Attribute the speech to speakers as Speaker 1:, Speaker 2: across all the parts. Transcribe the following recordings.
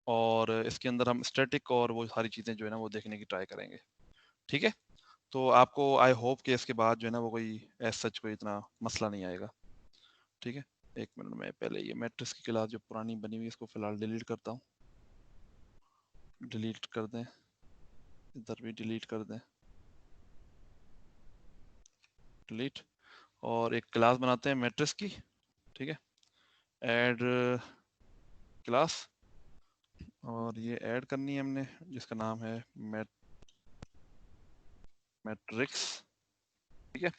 Speaker 1: और इसके अंदर हम स्टैटिक और वो सारी चीज़ें जो है ना वो देखने की ट्राई करेंगे। ठीक है? तो आपको आई होप कि इसके बाद जो है ना वो कोई एज़ सच कोई इतना मसला नहीं आएगा। ठीक है? 1 मिनट में पहले ये मैट्रिक्स की क्लास जो पुरानी बनी हुई है इसको फ़िलहाल डिलीट करता हूँ। डिलीट कर दें, इधर भी डिलीट कर दें। डिलीट और एक क्लास बनाते हैं मैट्रिक्स की। ठीक है? ऐड क्लास और ये ऐड करनी है हमने जिसका नाम है मैट्रिक्स। ठीक है?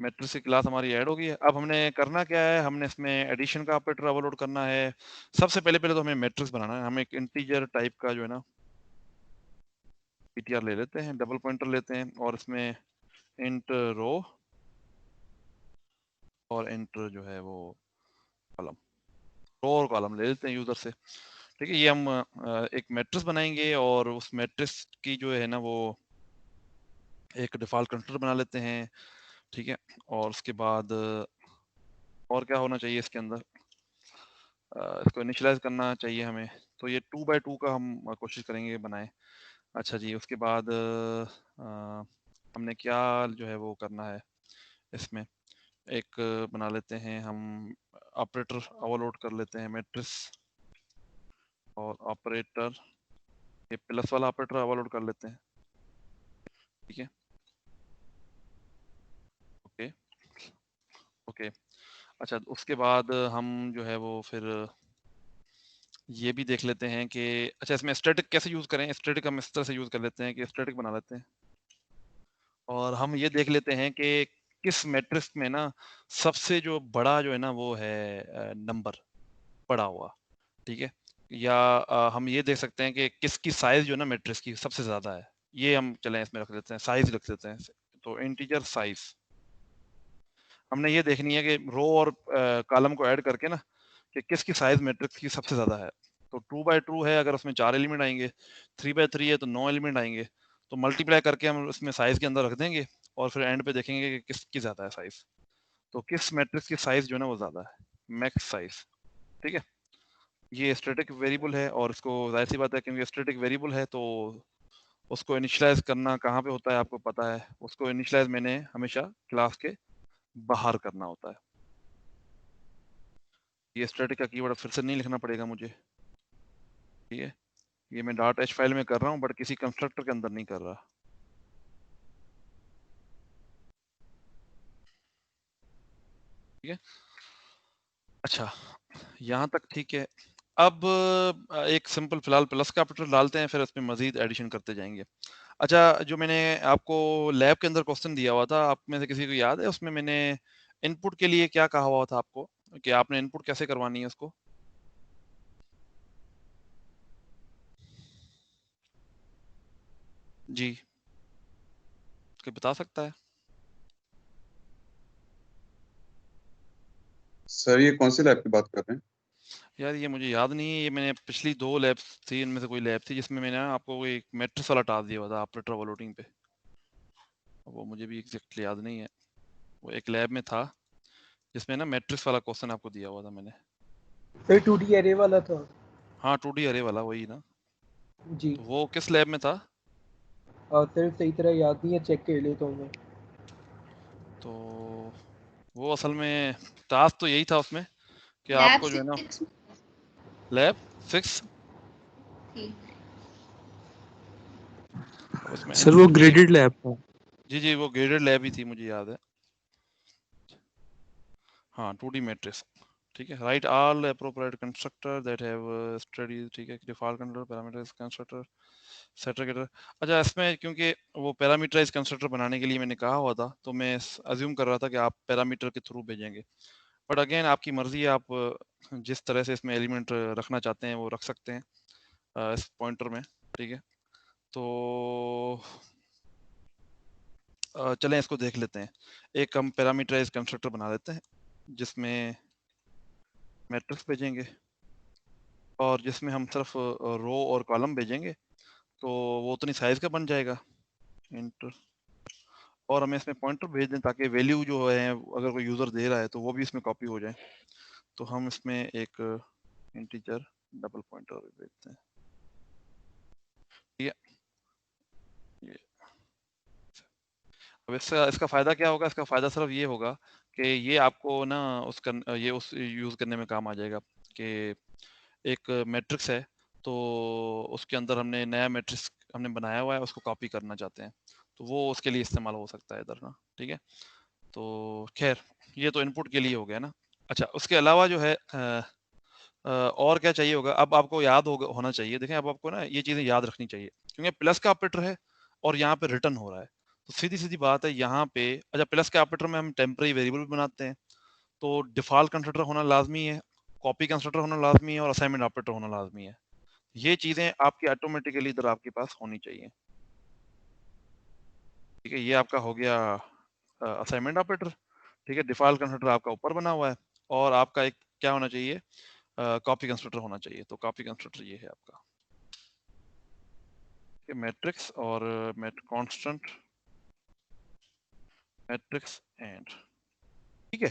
Speaker 1: मैट्रिक्स की क्लास हमारी ऐड हो गई है। अब हमने करना क्या है, हमने इसमें एडिशन का ऑपरेटर ओवरलोड करना है। सबसे पहले तो हमें मैट्रिक्स बनाना है। हम एक इंटीजर टाइप का जो है ना ptr ले लेते हैं, डबल पॉइंटर लेते हैं और इसमें इंट रो और इंट जो है वो कॉलम, रो और कॉलम ले लेते हैं यूजर से। ठीक है? ये हम एक मैट्रिक्स बनाएंगे और उस मैट्रिक्स की जो है ना वो एक डिफॉल्ट कंस्ट्रक्टर बना लेते हैं। ठीक है? और उसके बाद और क्या होना चाहिए इसके अंदर, इसको इनिशियलाइज करना चाहिए हमें। तो ये 2 बाय 2 का हम कोशिश करेंगे बनाएं। अच्छा जी, उसके बाद हमने क्या जो है वो करना है, इसमें एक बना लेते हैं हम ऑपरेटर ओवरलोड कर लेते हैं मैट्रिक्स और ऑपरेटर, ये प्लस वाला ऑपरेटर ओवरलोड कर लेते हैं। ठीक है? Okay okay. अच्छा, उसके बाद हम जो है वो फिर ये भी देख लेते हैं कि अच्छा इसमें स्टैटिक कैसे यूज करें। स्टैटिक हम इस तरह से यूज कर लेते हैं कि स्टैटिक बना लेते हैं और हम ये देख लेते हैं कि किस मैट्रिक्स में ना सबसे जो बड़ा जो है ना वो है नंबर बड़ा हुआ। ठीक है? या हम ये देख सकते हैं कि किसकी साइज जो है ना मैट्रिक्स की सबसे ज्यादा है। ये हम चलें इसमें रख लेते हैं, साइज रख लेते हैं। तो इंटीजर साइज हमने ये देखनी है कि रो और कॉलम को ऐड करके ना कि किसकी साइज मैट्रिक्स की सबसे ज्यादा है। तो 2 बाय 2 है, अगर उसमें 4 एलिमेंट आएंगे, 3 बाय 3 है तो 9 एलिमेंट आएंगे। तो मल्टीप्लाई करके हम उसमें साइज के अंदर रख देंगे और फिर एंड पे देखेंगे कि किसकी ज्यादा है साइज। तो किस मैट्रिक्स की साइज जो है ना वो ज्यादा है, मैक्स साइज। ठीक है? ये स्टैटिक वेरिएबल है और इसको जाहिर सी बात है क्योंकि स्टैटिक वेरिएबल है तो उसको इनिशियलाइज करना कहाँ पे होता है आपको पता है। उसको इनिशियलाइज मैंने हमेशा क्लास के बाहर करना होता है। ये स्टैटिक का कीवर्ड फिर से नहीं लिखना पड़ेगा मुझे। ठीक है? ये मैं डॉट एच फाइल में कर रहा हूँ बट किसी कंस्ट्रक्टर के अंदर नहीं कर रहा। ठीक है? अच्छा, यहाँ तक ठीक है। अब एक सिंपल फिलहाल प्लस का ऑपरेटर डालते हैं, फिर उसमें मजीद एडिशन करते जाएंगे। अच्छा, जो मैंने आपको लैब के अंदर क्वेश्चन दिया हुआ था, आप में से किसी को याद है उसमें मैंने इनपुट के लिए क्या कहा हुआ था आपको कि आपने इनपुट कैसे करवानी है उसको? जी, कोई बता सकता है?
Speaker 2: सर ये कौन सी लैब की बात कर रहे हैं?
Speaker 1: यार ये मुझे याद नहीं है। ये मैंने पिछली 2 लैब्स थी, इनमें से कोई लैब थी जिसमें मैंने ना आपको एक मैट्रिक्स वाला टास्क दिया हुआ था ऑपरेटर ओवरलोडिंग पे। वो मुझे भी एग्जैक्टली याद नहीं है। वो एक लैब में था जिसमें ना मैट्रिक्स वाला क्वेश्चन आपको दिया हुआ था मैंने।
Speaker 3: फिर 2D एरे वाला था।
Speaker 1: हाँ, 2D अरे वाला वही ना।
Speaker 3: जी।
Speaker 1: तो वो किस लैब में था?
Speaker 3: सिर्फ सही तरह याद नहीं है, चेक कर लेता हूँ मैं।
Speaker 1: तो वो असल में टास्क तो यही था उसमें कि
Speaker 4: लैब
Speaker 1: आपको जो है ना
Speaker 4: 6
Speaker 1: लैब 6
Speaker 4: थी।
Speaker 1: उसमें
Speaker 5: सर वो
Speaker 1: इनपुट की
Speaker 5: ग्रेडेड लैब था।
Speaker 1: जी वो ग्रेडेड लैब ही थी, मुझे याद है। हाँ, 2D मैट्रिक्स। ठीक है? Write all appropriate constructor that have study. ठीक है? Default control parameters constructor setter getter. अच्छा, इसमें क्योंकि वो पैरामीटराइज कंस्ट्रक्टर बनाने के लिए मैंने कहा हुआ था तो मैं अज्यूम कर रहा था कि आप पैरामीटर के थ्रू भेजेंगे। बट अगेन आपकी मर्जी है, आप जिस तरह से इसमें एलिमेंट रखना चाहते हैं वो रख सकते हैं इस पॉइंटर में। ठीक है? तो चलें इसको देख लेते हैं। एक हम पैरामीटराइज कंस्ट्रक्टर बना लेते हैं जिसमें मैट्रिक्स भेजेंगे और जिसमें हम सिर्फ रो और कॉलम भेजेंगे तो वो उतनी साइज का बन जाएगा इंटर। और हमें इसमें पॉइंटर भेज दें ताकि वैल्यू जो है अगर कोई यूजर दे रहा है तो वो भी इसमें कॉपी हो जाए। तो हम इसमें एक इंटीजर डबल पॉइंटर भेजते हैं। ठीक है। अब इसका फ़ायदा क्या होगा? इसका फ़ायदा सिर्फ ये होगा कि ये आपको ना ये उस यूज़ करने में काम आ जाएगा कि एक मैट्रिक्स है, तो उसके अंदर हमने नया मैट्रिक्स हमने बनाया हुआ है, उसको कॉपी करना चाहते हैं, तो वो उसके लिए इस्तेमाल हो सकता है इधर ना, ठीक है? तो खैर, ये तो इनपुट के लिए हो गया ना। अच्छा, उसके अलावा जो है और क्या चाहिए होगा? अब आपको याद होना चाहिए, देखें अब आपको ना ये चीज़ें याद रखनी चाहिए, क्योंकि प्लस का ऑपरेटर है और यहाँ पे रिटर्न हो रहा है। तो सीधी-सीधी बात है यहाँ पे अच्छा प्लस के ऑपरेटर में हम टेम्परेरी वेरिएबल भी बनाते हैं, तो डिफ़ॉल्ट कंस्ट्रक्टर होना लाज़मी है, कॉपी कंस्ट्रक्टर होना लाज़मी है और असाइनमेंट ऑपरेटर होना लाज़मी है। ये चीज़ें आपकी ऑटोमेटिकली इधर आपके पास होनी चाहिए। ठीक है, ये आपका हो गया असाइनमेंट ऑपरेटर, ठीक है? डिफ़ॉल्ट कंस्ट्रक्टर आपका ऊपर बना हुआ है और आपका एक क्या होना चाहिए कॉपी कंस्ट्रक्टर होना चाहिए, तो कॉपी कंस्ट्रक्टर ये है आपका। मैट्रिक्स और कांस्टेंट मैट्रिक्स एंड, ठीक है?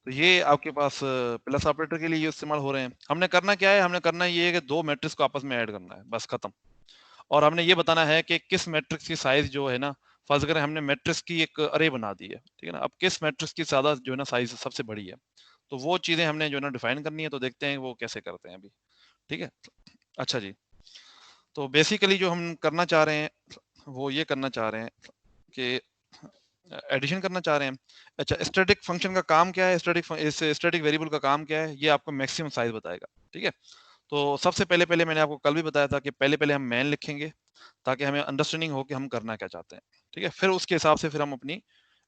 Speaker 1: तो ये आपके पास प्लस ऑपरेटर के लिए ये इस्तेमाल हो रहे हैं। हमने करना क्या है? हमने करना ये है कि 2 मैट्रिक्स को आपस में ऐड करना है, बस खत्म। और हमने ये बताना है कि किस मैट्रिक्स की साइज़ जो है ना, फ़र्ज़ करें हमने मैट्रिक्स की एक अरे बना दी है, ठीक है ना? अब किस मैट्रिक्स की ज़्यादा जो है ना साइज़ सबसे बड़ी है, तो वो चीज़ें हमने जो है ना डिफ़ाइन करनी है, तो देखते हैं वो कैसे करते हैं अभी, ठीक है? अच्छा जी, तो बेसिकली जो हम करना चाह रहे हैं, वो ये करना चाह रहे हैं कि एडिशन करना चाह रहे हैं। अच्छा, स्टैटिक फंक्शन का काम क्या है? स्टैटिक वेरिएबल का काम क्या है? ये आपको मैक्सिमम साइज़ बताएगा, ठीक है? तो सबसे पहले मैंने आपको कल भी बताया था कि पहले हम मैन लिखेंगे, ताकि हमें अंडरस्टैंडिंग हो कि हम करना क्या चाहते हैं, ठीक है? फिर उसके हिसाब से फिर हम अपनी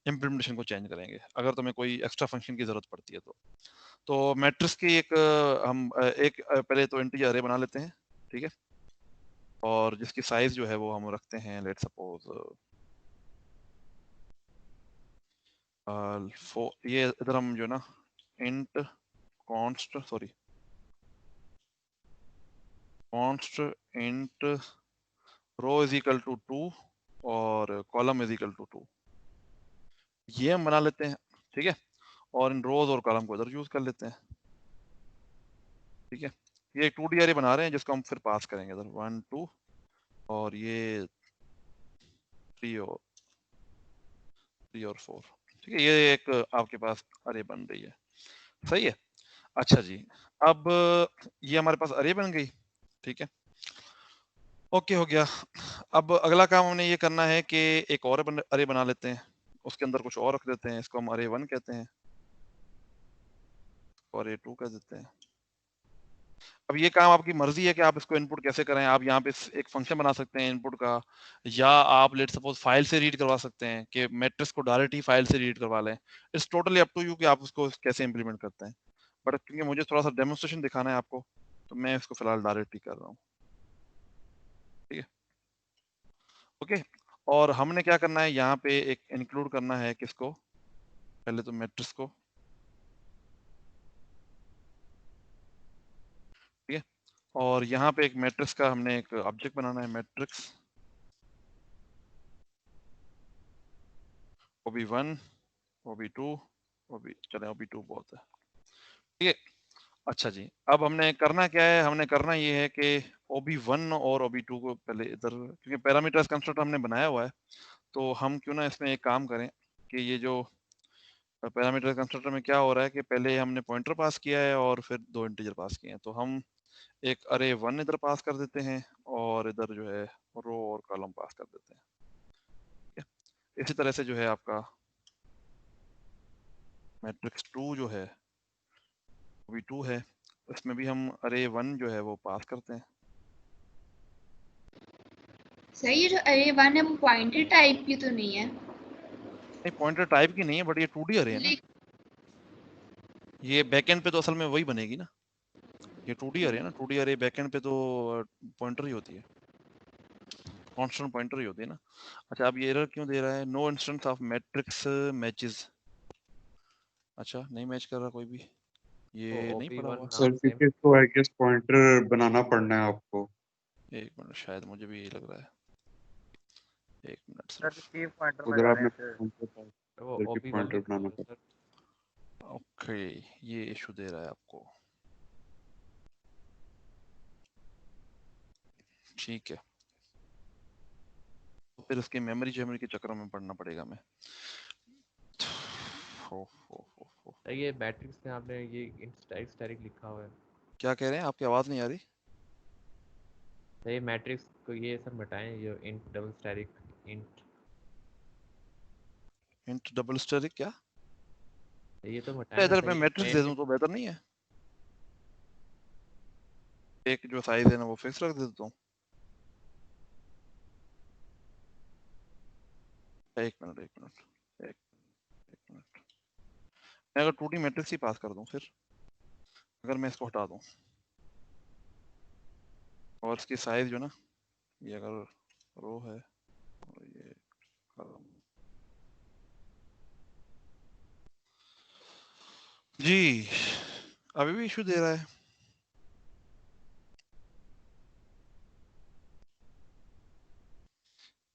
Speaker 1: इम्प्लीमेंटेशन को चेंज करेंगे, अगर तुम्हें कोई एक्स्ट्रा फंक्शन की ज़रूरत पड़ती है तो। तो मैट्रिक्स की एक पहले तो इंटीजर अरे बना लेते हैं, ठीक है? और जिसकी साइज़ जो है वो हम रखते हैं लेट्स सपोज़ ये इधर हम जो है ना int const int row is equal to 2 और कॉलम इज इक्वल टू 2, ये हम बना लेते हैं, ठीक है? और इन रोज और कॉलम को इधर यूज कर लेते हैं, ठीक है? ये एक 2D अरे बना रहे हैं जिसको हम फिर पास करेंगे इधर 1 2 और ये 3 और 4, ठीक है? ये एक आपके पास अरे बन रही है, सही है? अच्छा जी, अब ये हमारे पास अरे बन गई, ठीक है? ओके हो गया। अब अगला काम हमने ये करना है कि एक और अरे बना लेते हैं, उसके अंदर कुछ और रख देते हैं, इसको हम अरे 1 कहते हैं और अरे 2 कह देते हैं। अब ये काम आपकी मर्जी है कि आप इसको इनपुट कैसे करें। आप यहाँ पे एक फंक्शन बना सकते हैं इनपुट का, या आप लेट सपोज फाइल से रीड करवा सकते हैं कि मैट्रिक्स को डायरेक्ट ही फाइल से रीड करवा लें। It's totally up to you कि आप उसको कैसे इंप्लीमेंट करते हैं, बट क्योंकि मुझे थोड़ा सा डेमोन्स्ट्रेशन दिखाना है आपको, तो मैं इसको फिलहाल डायरेक्ट ही कर रहा हूँ, ठीक है? ओके, और हमने क्या करना है यहाँ पे एक इंक्लूड करना है किसको, पहले तो मैट्रिक्स को, ठीक है? और यहाँ पे एक मैट्रिक्स का हमने एक ऑब्जेक्ट बनाना है, मैट्रिक्स OB1 OB2 चले OB2 बहुत है, ठीक है? अच्छा जी, अब हमने करना क्या है, हमने करना ये है कि OB1 और OB2 को पहले इधर, क्योंकि पैरामीटर्स कंस्ट्रक्ट हमने बनाया हुआ है, तो हम क्यों ना इसमें एक काम करें कि ये जो पैरामीटर कंस्ट्रक्टर में क्या हो रहा है कि पहले हमने पॉइंटर पास किया है और फिर 2 इंटीजर पास किए हैं, तो हम एक अरे 1 इधर पास कर देते हैं और इधर जो है रो और कॉलम पास कर देते हैं, ठीक है? इसी तरह से जो है आपका मैट्रिक्स 2 जो है OB2 है, इसमें भी हम अरे 1 जो है वो पास करते हैं।
Speaker 4: सही है, जो अरे वन है वो पॉइंटर टाइप की तो नहीं है?
Speaker 1: नहीं, पॉइंटर टाइप की नहीं है, बट ये 2D अरे है ना, ये बैकएंड पे तो असल में वही बनेगी ना, ये 2D अरे है ना, 2D अरे बैकएंड पे तो पॉइंटर ही होती है, कांस्टेंट पॉइंटर ही होती है ना। अच्छा, अब ये एरर क्यों दे रहा है, no instance of matrix matches, अच्छा नहीं मैच कर रहा कोई भी, ये
Speaker 5: तो
Speaker 1: नहीं पड़ा हुआ,
Speaker 2: सर क्योंकि इसको आई गेस पॉइंटर बनाना पड़ना है आपको।
Speaker 1: एक मिनट, शायद मुझे भी यही लग रहा है, एक मिनट
Speaker 5: सर
Speaker 1: सिर्फ,
Speaker 5: चीफ पॉइंटर में
Speaker 2: अगर
Speaker 5: जा
Speaker 2: आपने
Speaker 5: रहे हैं वो
Speaker 2: सर की
Speaker 5: OB1
Speaker 2: पॉइंटर
Speaker 5: लिखा
Speaker 2: बनाना
Speaker 5: हुआ है
Speaker 2: पड़ना।
Speaker 5: सर।
Speaker 1: ओके, ये इशू दे रहा है आपको, ठीक है? फिर उसके मेमोरी के चक्कर में पढ़ना पड़ेगा मैं। हो।
Speaker 5: ये मैट्रिक्स में आपने ये स्टैटिक लिखा हुआ है।
Speaker 1: क्या कह रहे हैं? आपकी आवाज नहीं आ रही।
Speaker 5: तो ये मैट्रिक्स को ये सब बताएं, ये int double static int,
Speaker 1: int double static क्या?
Speaker 5: ये तो बताएं ना
Speaker 1: इधर मैं
Speaker 5: सही
Speaker 1: मैट्रिक्स दे दूं तो बेहतर नहीं है? एक जो साइज है ना वो फिक्स रख देता हूँ। एक मिनट एक मिनट। मैं अगर 2D मैट्रिक्स ही पास कर दूं, फिर अगर मैं इसको हटा दूं और इसकी साइज जो ना, ये अगर रो है और ये कॉलम। जी अभी भी इशू दे रहा है।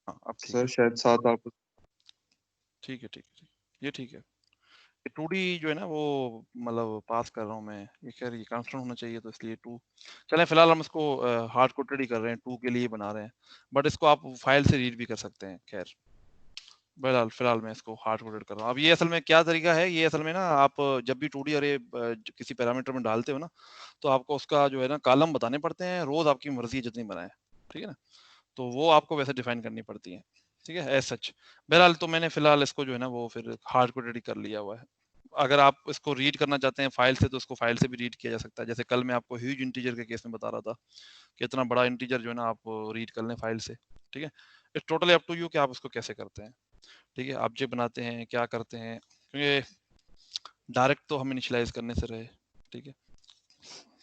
Speaker 1: हाँ अब ठीक
Speaker 2: सर
Speaker 1: है।
Speaker 2: शायद 7 आप
Speaker 1: ठीक है ये ठीक है। 2D जो है ना वो मतलब पास कर रहा हूँ मैं, ये खैर ये कांस्टेंट होना चाहिए तो इसलिए 2। चलें फिलहाल हम इसको हार्ड कोडेड ही कर रहे हैं, 2 के लिए बना रहे हैं, बट इसको आप फाइल से रीड भी कर सकते हैं। खैर फिलहाल मैं इसको हार्ड कोडेड कर रहा हूँ। अब ये असल में क्या तरीका है, ये असल में ना आप जब भी 2D अरे किसी पैरामीटर में डालते हो ना, तो आपको उसका जो है ना कॉलम बताने पड़ते हैं, रोज आपकी मर्जी है जितनी बनाए, ठीक है ना, तो वो आपको वैसे डिफाइन करनी पड़ती है, ठीक है, एज सच। बहरहाल तो मैंने फिलहाल इसको जो है ना वो फिर हार्ड कोडेड ही कर लिया हुआ है। अगर आप इसको रीड करना चाहते हैं फाइल से तो इसको फाइल से भी रीड किया जा सकता है। जैसे कल मैं आपको ह्यूज इंटीजर के केस में बता रहा था कि इतना बड़ा इंटीजर जो है ना आप रीड कर लें फाइल से, ठीक है। It's totally up to you कि आप उसको कैसे करते हैं, ठीक है, ऑब्जेक्ट बनाते हैं क्या करते हैं, क्योंकि डायरेक्ट तो हम इनिशियलाइज करने से रहे, ठीक है।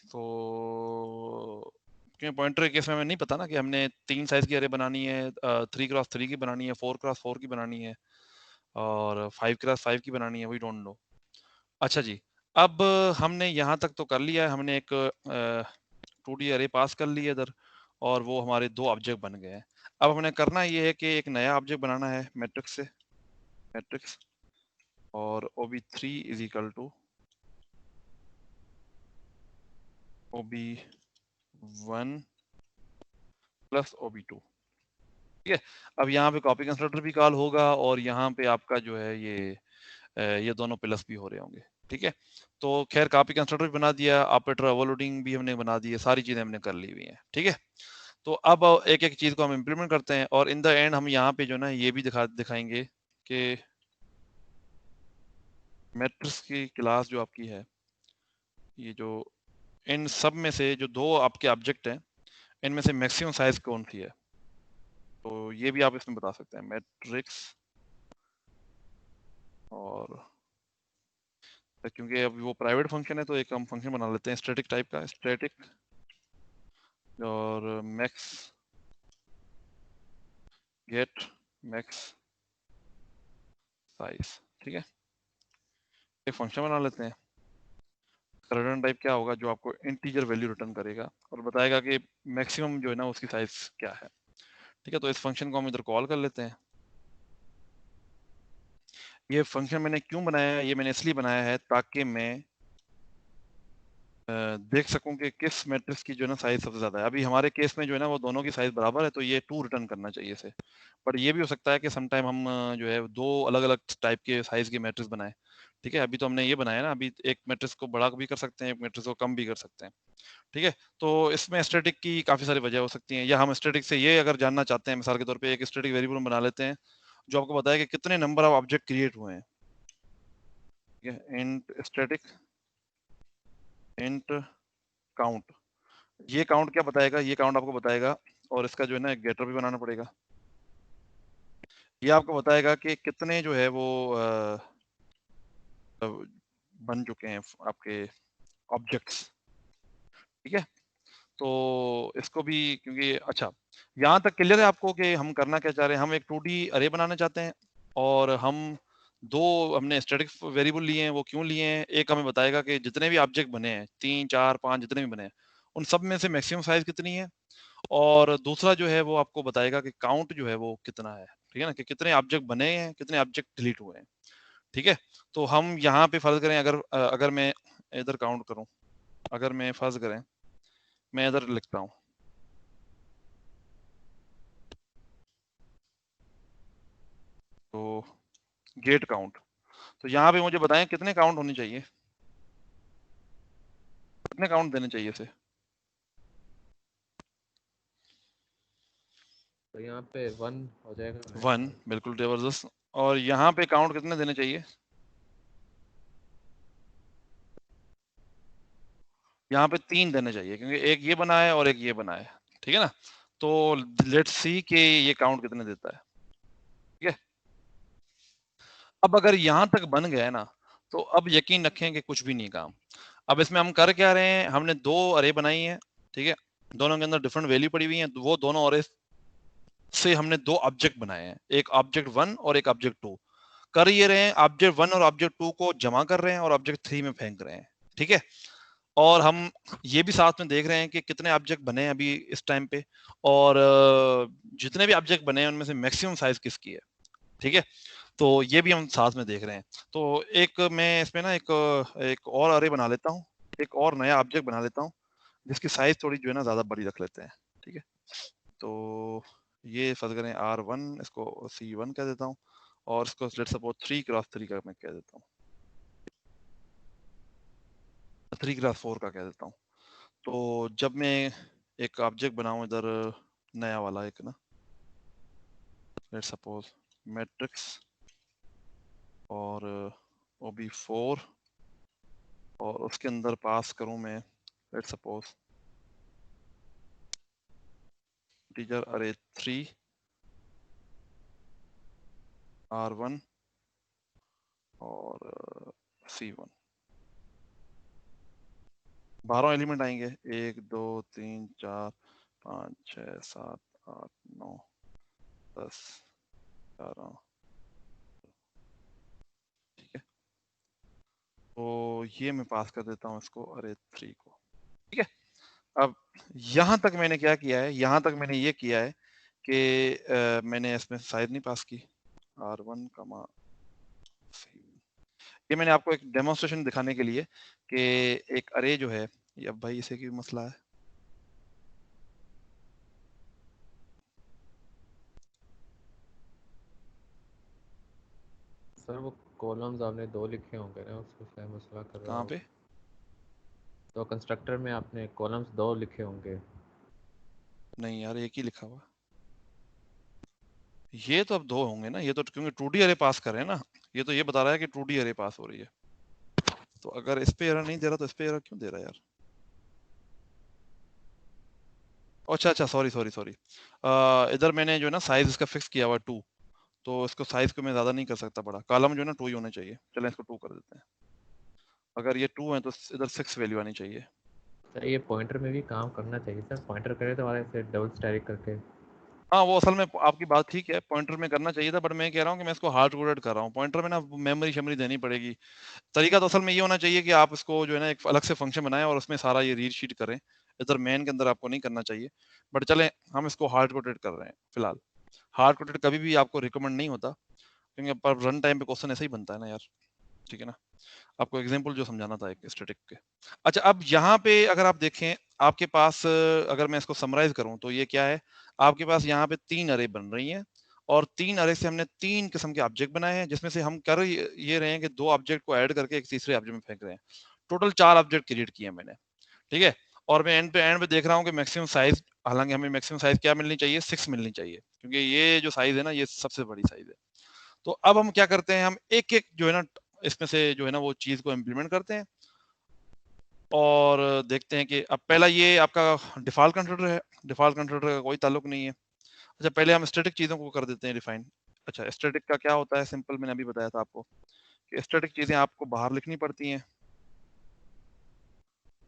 Speaker 1: तो क्योंकि पॉइंटर के केस में हमें नहीं पता ना कि हमने 3 साइज की अरे बनानी है, 3x3 की बनानी है, 4x4 की बनानी है और 5x5 की बनानी है, वी डोंट नो। अच्छा जी, अब हमने यहाँ तक तो कर लिया है, हमने एक 2D अरे पास कर लिया इधर और वो हमारे 2 ऑब्जेक्ट बन गए हैं। अब हमने करना ये है कि एक नया ऑब्जेक्ट बनाना है मैट्रिक्स से, मैट्रिक्स और ob3 is equal to ob1 plus ob2, ठीक है। अब यहाँ पे कॉपी कंस्ट्रक्टर भी कॉल होगा और यहाँ पे आपका जो है ये दोनों प्लस भी हो रहे होंगे, ठीक है। तो खैर कॉपी कंस्ट्रक्टर भी बना दिया, ऑपरेटर ओवरलोडिंग भी हमने बना दी है, सारी चीजें हमने कर ली हुई हैं, ठीक है। तो अब एक एक चीज को हम इम्प्लीमेंट करते हैं और इन द एंड हम यहाँ पे जो ना ये भी दिखाएंगे कि मैट्रिक्स की क्लास जो आपकी है, ये जो इन सब में से जो 2 आपके ऑब्जेक्ट हैं इनमें से मैक्सिमम साइज कौन सी है, तो ये भी आप इसमें बता सकते हैं। मैट्रिक्स और क्योंकि अब वो प्राइवेट फंक्शन है तो एक हम फंक्शन बना लेते हैं स्टैटिक टाइप का, स्टैटिक और मैक्स गेट मैक्स साइज, ठीक है। एक फंक्शन बना लेते हैं। रिटर्न टाइप क्या होगा, जो आपको इंटीजर वैल्यू रिटर्न करेगा और बताएगा कि मैक्सिमम जो है ना उसकी साइज क्या है, ठीक है। तो इस फंक्शन को हम इधर कॉल कर लेते हैं। ये फंक्शन मैंने क्यों बनाया है, ये मैंने इसलिए बनाया है ताकि मैं देख सकूं कि किस मैट्रिक्स की जो है ना साइज सबसे ज्यादा है। अभी हमारे केस में जो है ना वो दोनों की साइज बराबर है तो ये 2 रिटर्न करना चाहिए इसे, बट ये भी हो सकता है कि समटाइम हम जो है 2 अलग अलग टाइप के साइज के मैट्रिक्स बनाए, ठीक है। अभी तो हमने ये बनाया ना, अभी एक मैट्रिक्स को बड़ा भी कर सकते हैं, एक मैट्रिक्स को कम भी कर सकते हैं, ठीक है। तो इसमें स्टैटिक की काफी सारी वजह हो सकती हैं, या हम स्टैटिक से ये अगर जानना चाहते हैं, मिसाल के तौर पे एक स्टैटिक वेरिएबल बना लेते हैं जो आपको बताया कि कितने नंबर ऑफ ऑब्जेक्ट क्रिएट हुए हैं, ठीक है। इंट स्टैटिक इंट काउंट, ये काउंट क्या बताएगा, ये काउंट आपको बताएगा और इसका जो है ना एक गेटर भी बनाना पड़ेगा। ये आपको बताएगा कि कितने जो है वो बन चुके हैं आपके ऑब्जेक्ट्स, ठीक है। तो इसको भी क्योंकि अच्छा यहाँ तक क्लियर है आपको कि हम करना क्या चाह रहे हैं। हम एक 2D अरे बनाना चाहते हैं और हम 2 हमने स्टैटिक वेरिएबल लिए हैं। वो क्यों लिए हैं, एक हमें बताएगा कि जितने भी ऑब्जेक्ट बने हैं 3 4 5 जितने भी बने हैं उन सब में से मैक्सिमम साइज कितनी है, और दूसरा जो है वो आपको बताएगा कि काउंट जो है वो कितना है, ठीक है ना, कि कितने ऑब्जेक्ट बने हैं कितने ऑब्जेक्ट डिलीट हुए हैं, ठीक है। तो हम यहाँ पे फर्ज करें अगर मैं इधर काउंट करूं, अगर मैं फर्ज करें मैं इधर लिखता हूँ तो गेट काउंट, तो यहाँ पे मुझे बताएं कितने काउंट होने चाहिए, कितने काउंट देने चाहिए इसे।
Speaker 5: तो यहाँ पे 1 हो जाएगा।
Speaker 1: 1, बिल्कुल जबरदस्त। और यहाँ पे काउंट कितने देने चाहिए, यहाँ पे 3 देने चाहिए, क्योंकि एक ये बना है और एक ये बना है, ठीक है ना। तो लेट्स सी कि ये काउंट कितने देता है, ठीक है। अब अगर यहाँ तक बन गया है ना, तो अब यकीन रखें कि कुछ भी नहीं काम। अब इसमें हम कर क्या रहे हैं, हमने 2 अरे बनाई है, ठीक है, दोनों के अंदर डिफरेंट वैल्यू पड़ी हुई है, वो दोनों अरे से हमने 2 ऑब्जेक्ट बनाए हैं, एक ऑब्जेक्ट 1 और एक ऑब्जेक्ट 2। कर ये रहे हैं, ऑब्जेक्ट 1 और ऑब्जेक्ट 2 को जमा कर रहे हैं और ऑब्जेक्ट 3 में फेंक रहे हैं, ठीक है। और हम ये भी साथ में देख रहे हैं कि कितने ऑब्जेक्ट बने हैं अभी इस टाइम पे, और जितने भी ऑब्जेक्ट बने हैं उनमें से मैक्सिमम साइज किसकी है, ठीक है। तो ये भी हम साथ में देख रहे हैं। तो एक मैं इसमें ना एक और अरे बना लेता हूँ, एक और नया ऑब्जेक्ट बना लेता हूँ जिसकी साइज थोड़ी जो है ना ज्यादा बड़ी रख लेते हैं, ठीक है। तो ये फर्ज करें R1, इसको C1 कह देता हूँ, और इसको लेट्स सपोज 3x3 का मैं कह देता हूँ, 3x4 का कह देता हूँ। तो जब मैं एक ऑब्जेक्ट बनाऊं इधर नया वाला एक ना, लेट्स सपोज मैट्रिक्स और OB4, और उसके अंदर पास करूं मैं लेट्स सपोज टीचर अरे 3 R1 और C1, 12 एलिमेंट आएंगे, 1 2 3 4 5 6 7 8 9 10 11, ठीक है। तो ये मैं पास कर देता हूँ इसको अरे 3 को, ठीक है। अब यहाँ तक मैंने क्या किया है, यहाँ तक मैंने ये किया है कि मैंने इसमें साइज नहीं पास की, R1 कमा C1। ये मैंने आपको एक डेमोन्स्ट्रेशन दिखाने के लिए कि एक अरे जो है, ये अब भाई इसे की मसला है,
Speaker 5: सर वो कॉलम्स आपने 2 लिखे होंगे ना, उसको क्या मसला कर रहा
Speaker 1: कहाँ
Speaker 5: हो।
Speaker 1: पे,
Speaker 5: तो कंस्ट्रक्टर में आपने कॉलम्स 2 लिखे होंगे।
Speaker 1: नहीं यार एक ही लिखा हुआ, ये तो अब 2 होंगे ना, ये तो क्योंकि 2D अरे पास कर रहे हैं ना, ये तो ये बता रहा है कि 2D अरे पास हो रही है। तो अगर इस पे एरर नहीं दे रहा तो इस पे एरर क्यों दे रहा है यार। अच्छा अच्छा, सॉरी सॉरी सॉरी, इधर मैंने जो है ना साइज इसका फिक्स किया हुआ है 2, तो इसको साइज को मैं ज्यादा नहीं कर सकता बड़ा, कॉलम जो है ना 2 ही होने चाहिए, चलें इसको 2 कर देते हैं। अगर ये 2 है तो इधर 6 वैल्यू आनी चाहिए।
Speaker 5: सर ये पॉइंटर में भी काम करना चाहिए सर, पॉइंटर करे तो हमारे से डबल स्टैटिक करके।
Speaker 1: हाँ वो असल में आपकी बात ठीक है, पॉइंटर में करना चाहिए था, बट मैं कह रहा हूँ कि मैं इसको हार्ड कोडेड कर रहा हूँ, पॉइंटर में ना मेमोरी शेमरी देनी पड़ेगी। तरीका तो असल में ये होना चाहिए कि आप इसको जो है ना एक अलग से फंक्शन बनाएं और उसमें सारा ये रीड शीट करें, इधर मेन के अंदर आपको नहीं करना चाहिए। बट चलें हम इसको हार्ड कोडेड कर रहे हैं फिलहाल। हार्ड कोडेड कभी भी आपको रिकमेंड नहीं होता, क्योंकि पर रन टाइम पे क्वेश्चन ऐसे ही बनता है ना यार, ठीक है ना। आपको एग्जांपल जो समझाना था एक स्टैटिक के। अच्छा अब यहाँ पे अगर आप देखें, आपके पास अगर मैं इसको समराइज करूं तो ये क्या है, आपके पास यहाँ पे 3 अरे बन रही हैं, और 3 अरे से हमने 3 किस्म के ऑब्जेक्ट बनाए हैं, जिसमें से हम कर ये रहे हैं कि 2 ऑब्जेक्ट को ऐड करके एक तीसरे ऑब्जेक्ट में फेंक रहे हैं। टोटल 4 ऑब्जेक्ट क्रिएट किए मैंने, ठीक है। और मैं एंड पे देख रहा हूँ कि मैक्सिमम साइज, हालांकि हमें मैक्सिमम साइज क्या मिलनी चाहिए, 6 मिलनी चाहिए, क्योंकि ये जो साइज है ना ये सबसे बड़ी साइज है। तो अब हम क्या करते हैं, हम एक एक जो है ना इसमें से जो है ना वो चीज को इम्प्लीमेंट करते हैं, और देखते हैं कि अब पहला ये आपका डिफॉल्ट कंस्ट्रक्टर है, डिफॉल्ट कंस्ट्रक्टर का कोई ताल्लुक नहीं है। अच्छा पहले हम स्टैटिक चीजों को कर देते हैं डिफाइन। अच्छा स्टैटिक का क्या होता है, सिंपल मैंने अभी बताया था आपको कि स्टैटिक चीजें आपको बाहर लिखनी पड़ती हैं,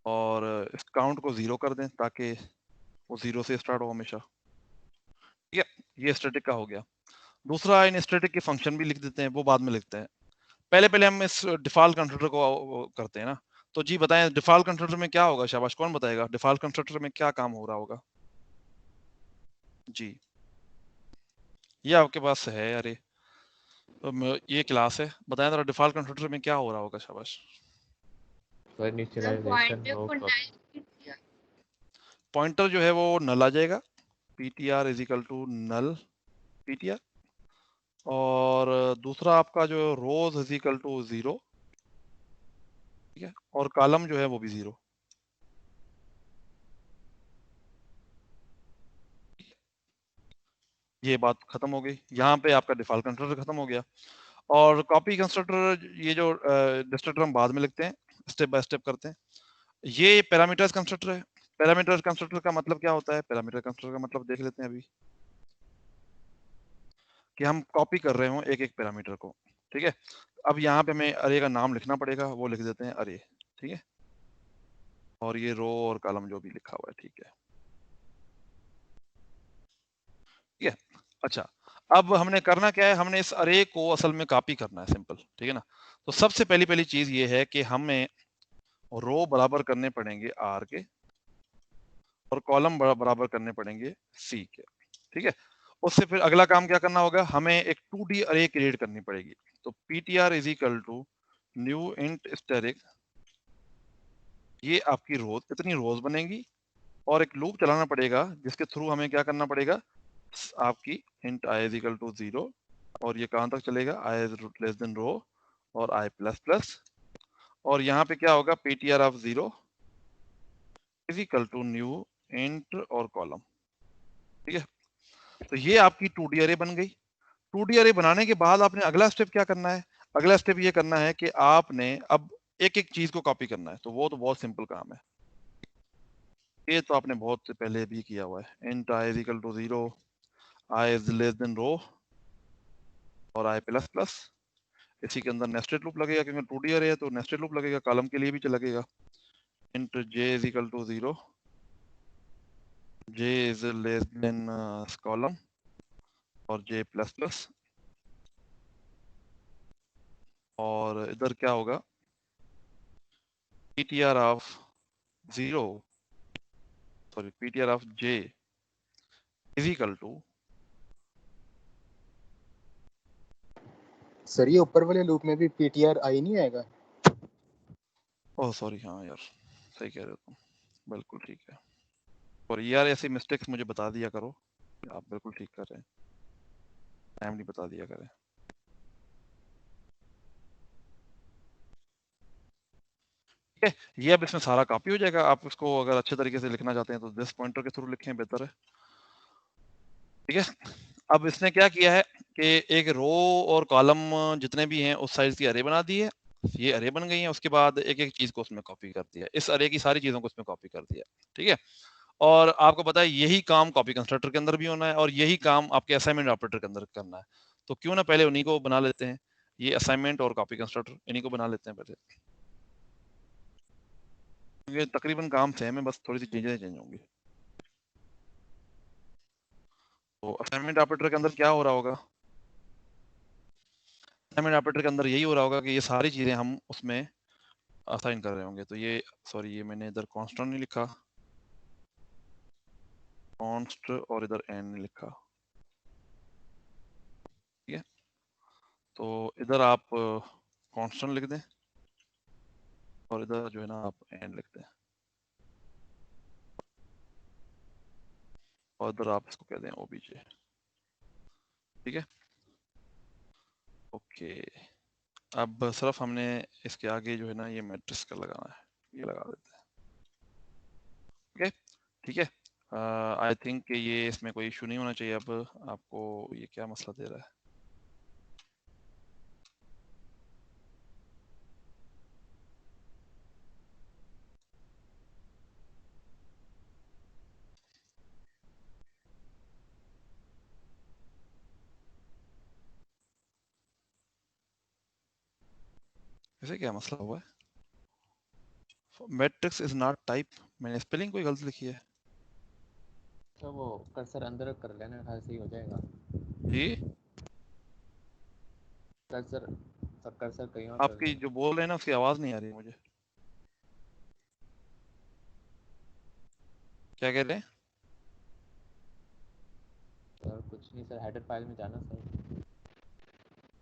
Speaker 1: और इस काउंट को 0 कर दें ताकि वो 0 से स्टार्ट हो हमेशा, ठीक है। ये स्टैटिक का हो गया। दूसरा इन स्टैटिक के फंक्शन भी लिख देते हैं, वो बाद में लिखते हैं। पहले पहले हम इस डिफॉल्ट कंस्ट्रक्टर को करते हैं ना। तो जी बताएं डिफॉल्ट कंस्ट्रक्टर में क्या होगा, शाबाश कौन बताएगा डिफॉल्ट कंस्ट्रक्टर में क्या काम हो रहा होगा जी। ये आपके पास है, अरे ये क्लास है, बताएं जरा डिफॉल्ट कंस्ट्रक्टर में क्या हो रहा होगा, शाबाश।
Speaker 5: तो
Speaker 4: सर
Speaker 5: इनिशियलाइजेशन
Speaker 4: पॉइंटर
Speaker 5: हो
Speaker 4: को
Speaker 5: कब।
Speaker 4: नल
Speaker 1: पॉइंटर जो है वो नल आ जाएगा, ptr is equal to null ptr, और दूसरा आपका जो रोज इज इक्वल टू 0, ठीक है, और कॉलम जो है वो भी 0। ये बात खत्म हो गई, यहाँ पे आपका डिफॉल्ट कंस्ट्रक्टर खत्म हो गया। और कॉपी कंस्ट्रक्टर, ये जो डिस्ट्रक्टर हम बाद में लिखते हैं, स्टेप बाय स्टेप करते हैं। ये पैरामीटर्स कंस्ट्रक्टर है। पैरामीटर कंस्ट्रक्टर का मतलब क्या होता है? पैरामीटर कंस्ट्रक्टर का मतलब देख लेते हैं अभी, कि हम कॉपी कर रहे हो एक एक पैरामीटर को, ठीक है। अब यहाँ पे हमें अरे का नाम लिखना पड़ेगा, वो लिख देते हैं अरे, ठीक है। और ये रो और कॉलम जो भी लिखा हुआ है, ठीक है, ठीक है। अच्छा, अब हमने करना क्या है? हमने इस अरे को असल में कॉपी करना है, सिंपल, ठीक है ना। तो सबसे पहली चीज ये है कि हमें रो बराबर करने पड़ेंगे आर के, और कॉलम बराबर करने पड़ेंगे सी के, ठीक है। उससे फिर अगला काम क्या करना होगा? हमें एक 2D अरे क्रिएट करनी पड़ेगी। तो ptr is equal to new int static, ये आपकी रोज, इतनी रोज बनेगी, और एक लूप चलाना पड़ेगा जिसके थ्रू हमें क्या करना पड़ेगा? आपकी int i is equal to 0, और ये कहां तक चलेगा? i is less than row और i प्लस प्लस, और यहाँ पे क्या होगा? ptr of 0 is equal to new int और कॉलम, ठीक है। तो ये आपकी 2D अरे बन गई। 2D अरे बनाने के बाद आपने अगला स्टेप क्या करना है? अगला स्टेप ये करना है कि आपने अब एक एक चीज को कॉपी करना है। तो वो तो बहुत सिंपल काम है, ये तो आपने बहुत से पहले भी किया हुआ है। Int i is equal to 0, i is less than row और i प्लस प्लस। इसी के अंदर नेस्टेड लूप लगेगा, क्योंकि 2D अरे है तो नेस्टेड लूप लगेगा, कॉलम के लिए भी लगेगा। Int j is equal to 0, j is less than column और j प्लस प्लस, और इधर क्या होगा? ptr of 0, sorry, ptr of j is equal to,
Speaker 6: sir ये ऊपर वाले लूप में भी पीटीआर आई नहीं आएगा?
Speaker 1: ओह सॉरी, हाँ यार, सही कह रहे हो तुम, बिल्कुल ठीक है। और यार ऐसी मिस्टेक्स मुझे बता दिया करो, आप बिल्कुल ठीक कर रहे हैं, टाइम नहीं बता दिया करें। ठीक है, ये अब इसमें सारा कॉपी हो जाएगा। आप इसको अगर अच्छे तरीके से लिखना चाहते हैं तो दिस पॉइंटर के थ्रू लिखें, बेहतर है, ठीक है। अब इसने क्या किया है कि एक रो और कॉलम जितने भी हैं उस साइज की अरे बना दी है, ये अरे बन गई है। उसके बाद एक एक चीज को उसमें कॉपी कर दिया, इस अरे की सारी चीजों को उसमें कॉपी कर दिया, ठीक है। और आपको पता है यही काम कॉपी कंस्ट्रक्टर के अंदर भी होना है, और यही काम आपके असाइनमेंट ऑपरेटर के अंदर करना है। तो क्यों ना पहले उन्हीं को बना लेते हैं, ये असाइनमेंट और कॉपी कंस्ट्रक्टर, इन्हीं को बना लेते हैं पहले। ये तकरीबन काम सेम है, बस थोड़ी सी चीजें चेंज होंगी। तो असाइनमेंट ऑपरेटर के अंदर क्या हो रहा होगा? असाइनमेंट ऑपरेटर के अंदर यही हो रहा होगा कि ये सारी चीजें हम उसमें असाइन कर रहे होंगे। तो ये, सॉरी, ये मैंने इधर कांस्टेंट नहीं लिखा, कॉन्स्ट, और इधर एन नहीं लिखा, ठीक है। तो इधर आप कांस्टेंट लिख दें, और इधर जो है ना आप एन लिख दें, और इधर आप इसको कह दें ओबीजे, ठीक है। ओके, अब सिर्फ हमने इसके आगे जो है ना ये मैट्रिक्स का लगाना है, ये लगा देते हैं, ओके, ठीक है। आई थिंक ये इसमें कोई इशू नहीं होना चाहिए। अब आपको ये क्या मसला दे रहा है? इसे क्या मसला हुआ है? मैट्रिक्स इज नॉट टाइप, मैंने स्पेलिंग कोई गलत लिखी है?
Speaker 5: तो वो कर्सर अंदर कर लेना, हर सही हो जाएगा।
Speaker 1: जी,
Speaker 5: कर्सर, तो कर्सर कहीं और कर
Speaker 1: आपकी
Speaker 5: लेना।
Speaker 1: जो बोल रहे हैं ना उसकी आवाज नहीं आ रही मुझे, क्या कह रहे हैं?
Speaker 5: सर कुछ नहीं सर, हेडर फाइल में जाना सर।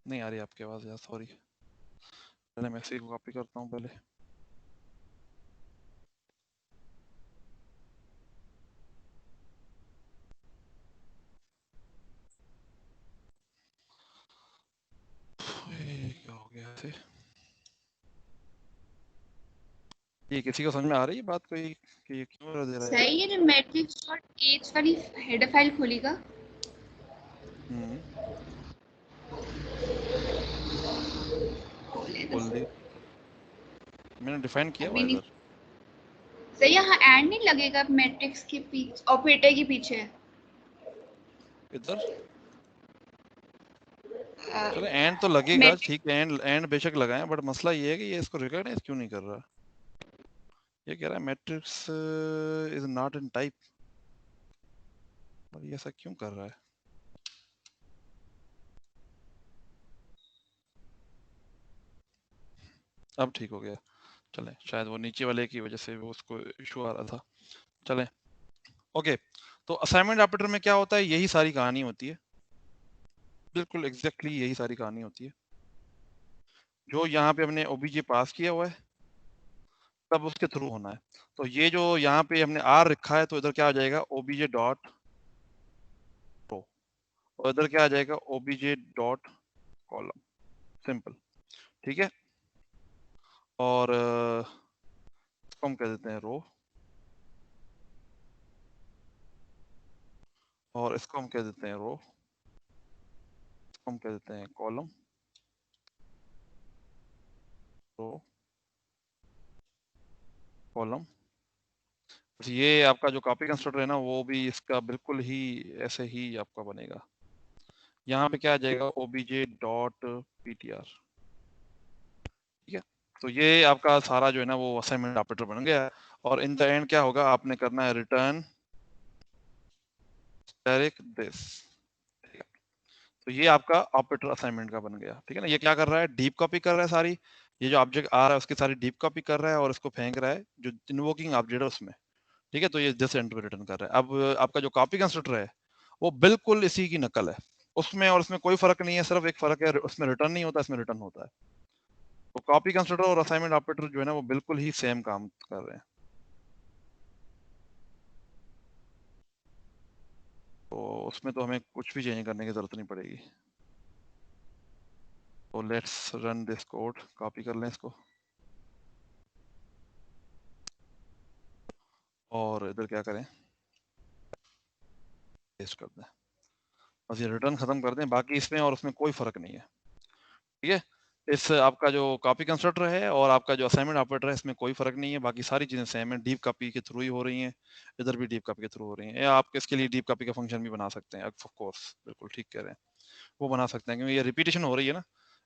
Speaker 1: नहीं आ रही आपकी आवाज यार, सॉरी। पहले मैं इसी को कॉपी करता हूँ पहले। से ये किसी को समझ में आ रही है बात कोई कि ये क्यों error दे रहा है?
Speaker 4: सही है, जो मैट्रिक्स डॉट एच वाली हेडर फाइल खोलेगा
Speaker 1: हम्म
Speaker 4: खोले तो
Speaker 1: बोल दी मैंने डिफाइन किया हुआ
Speaker 4: अभी नहीं।
Speaker 1: इधर।
Speaker 4: सही, यहाँ एंड नहीं लगेगा मैट्रिक्स के पीछे, ऑपरेटर के पीछे।
Speaker 1: इधर चलो एंड तो लगेगा,
Speaker 4: मैट्रिक्स
Speaker 1: ठीक है, एंड एंड बेशक लगाएं, बट मसला ये है कि ये इसको रिकॉग्नाइज क्यों नहीं कर रहा। ये कह रहा है matrix is not in type, और ये ऐसा क्यों कर रहा है? अब ठीक हो गया, चलें, शायद वो नीचे वाले की वजह से वो उसको इशू आ रहा था। चलें, ओके। तो असाइनमेंट ऑपरेटर में क्या होता है, यही सारी कहानी होती है, बिल्कुल एग्जैक्टली यही सारी कहानी होती है। जो यहाँ पे हमने ओबीजे पास किया हुआ है तब उसके थ्रू होना है। तो ये जो यहाँ पे हमने आर रखा है तो इधर क्या आ जाएगा, ओबीजे डॉट रो, और इधर क्या आ जाएगा, ओबीजे डॉट कॉलम, सिंपल, ठीक है। और इसको हम कह देते हैं रो, और इसको हम कह देते हैं रो, इसको हम कह देते हैं कॉलम, रो कॉलम। ये आपका जो कॉपी कंस्ट्रक्टर है ना, वो भी इसका बिल्कुल ही ऐसे ही आपका बनेगा। यहाँ पे क्या आ जाएगा, ओबीजे डॉट पीटीआर, ठीक है। तो ये आपका सारा जो है ना वो असाइनमेंट ऑपरेटर बन गया है। और इन द एंड क्या होगा, आपने करना है रिटर्न स्टैटिक दिस, ठीक है। तो ये आपका ऑपरेटर असाइनमेंट का बन गया, ठीक है ना। ये क्या कर रहा है, डीप कॉपी कर रहा है सारी, ये जो ऑब्जेक्ट आ रहा है उसकी सारी डीप कॉपी कर रहा है और इसको फेंक रहा है जो इन्वोकिंग ऑब्जेक्ट है उसमें, ठीक है। तो ये दिस एंड पे रिटर्न कर रहा है। अब आपका जो कॉपी कंस्ट्रक्टर है वो बिल्कुल इसी की नकल है, उसमें और उसमें कोई फर्क नहीं है, सिर्फ एक फर्क है, उसमें रिटर्न नहीं होता, इसमें रिटर्न होता है। तो कॉपी कंस्ट्रक्टर और असाइनमेंट ऑपरेटर जो है ना वो बिल्कुल ही सेम काम कर रहे हैं। तो उसमें तो हमें कुछ भी चेंज करने की जरूरत नहीं पड़ेगी। तो let's run this code, copy कर लें इसको, और इधर क्या करें, पेस्ट कर दें, बस ये रिटर्न खत्म कर दें, बाकी इसमें और उसमें कोई फर्क नहीं है, ठीक है। इस आपका जो कॉपी कंस्ट्रक्टर है और आपका जो असाइनमेंट ऑपरेटर है इसमें कोई फर्क नहीं है, बाकी सारी चीजें सेम है, डीप कॉपी के थ्रू ही हो रही हैं, इधर भी डीप कॉपी के थ्रू हो रही हैं। या आप इसके लिए डीप कॉपी का फंक्शन भी बना सकते हैं, ऑफ कोर्स, बिल्कुल ठीक कह रहे हैं, वो बना सकते हैं, क्योंकि ये रिपीटेशन हो रही है ना,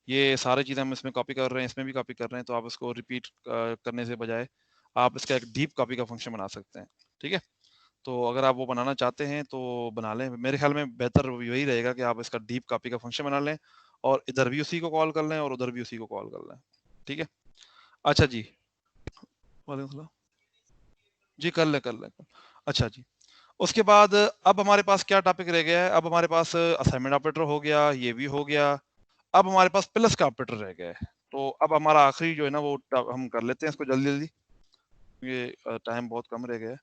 Speaker 1: ये सारी चीजें हम इसमें कॉपी कर रहे हैं, इसमें भी कॉपी कर रहे हैं, तो आप इसको रिपीट करने से बजाय आप इसका एक डीप कॉपी का फंक्शन बना सकते हैं, ठीक है। तो अगर आप वो बनाना चाहते हैं तो बना लें, मेरे ख्याल में बेहतर यही रहेगा कि आप इसका डीप कॉपी का फंक्शन बना लें और इधर भी उसी को कॉल कर लें और उधर भी उसी को कॉल कर लें, ठीक है। अच्छा जी, वालेकुम सलाम, जी कर लें कर लें। अच्छा जी, उसके बाद अब हमारे पास क्या टॉपिक रह गया है, अब हमारे पास असाइनमेंट ऑपरेटर हो गया, ये भी हो गया, अब हमारे पास प्लस का ऑपरेटर रह गया है। तो अब हमारा आखिरी जो है ना वो हम कर लेते हैं इसको जल्दी जल्दी, ये टाइम बहुत कम रह गया है,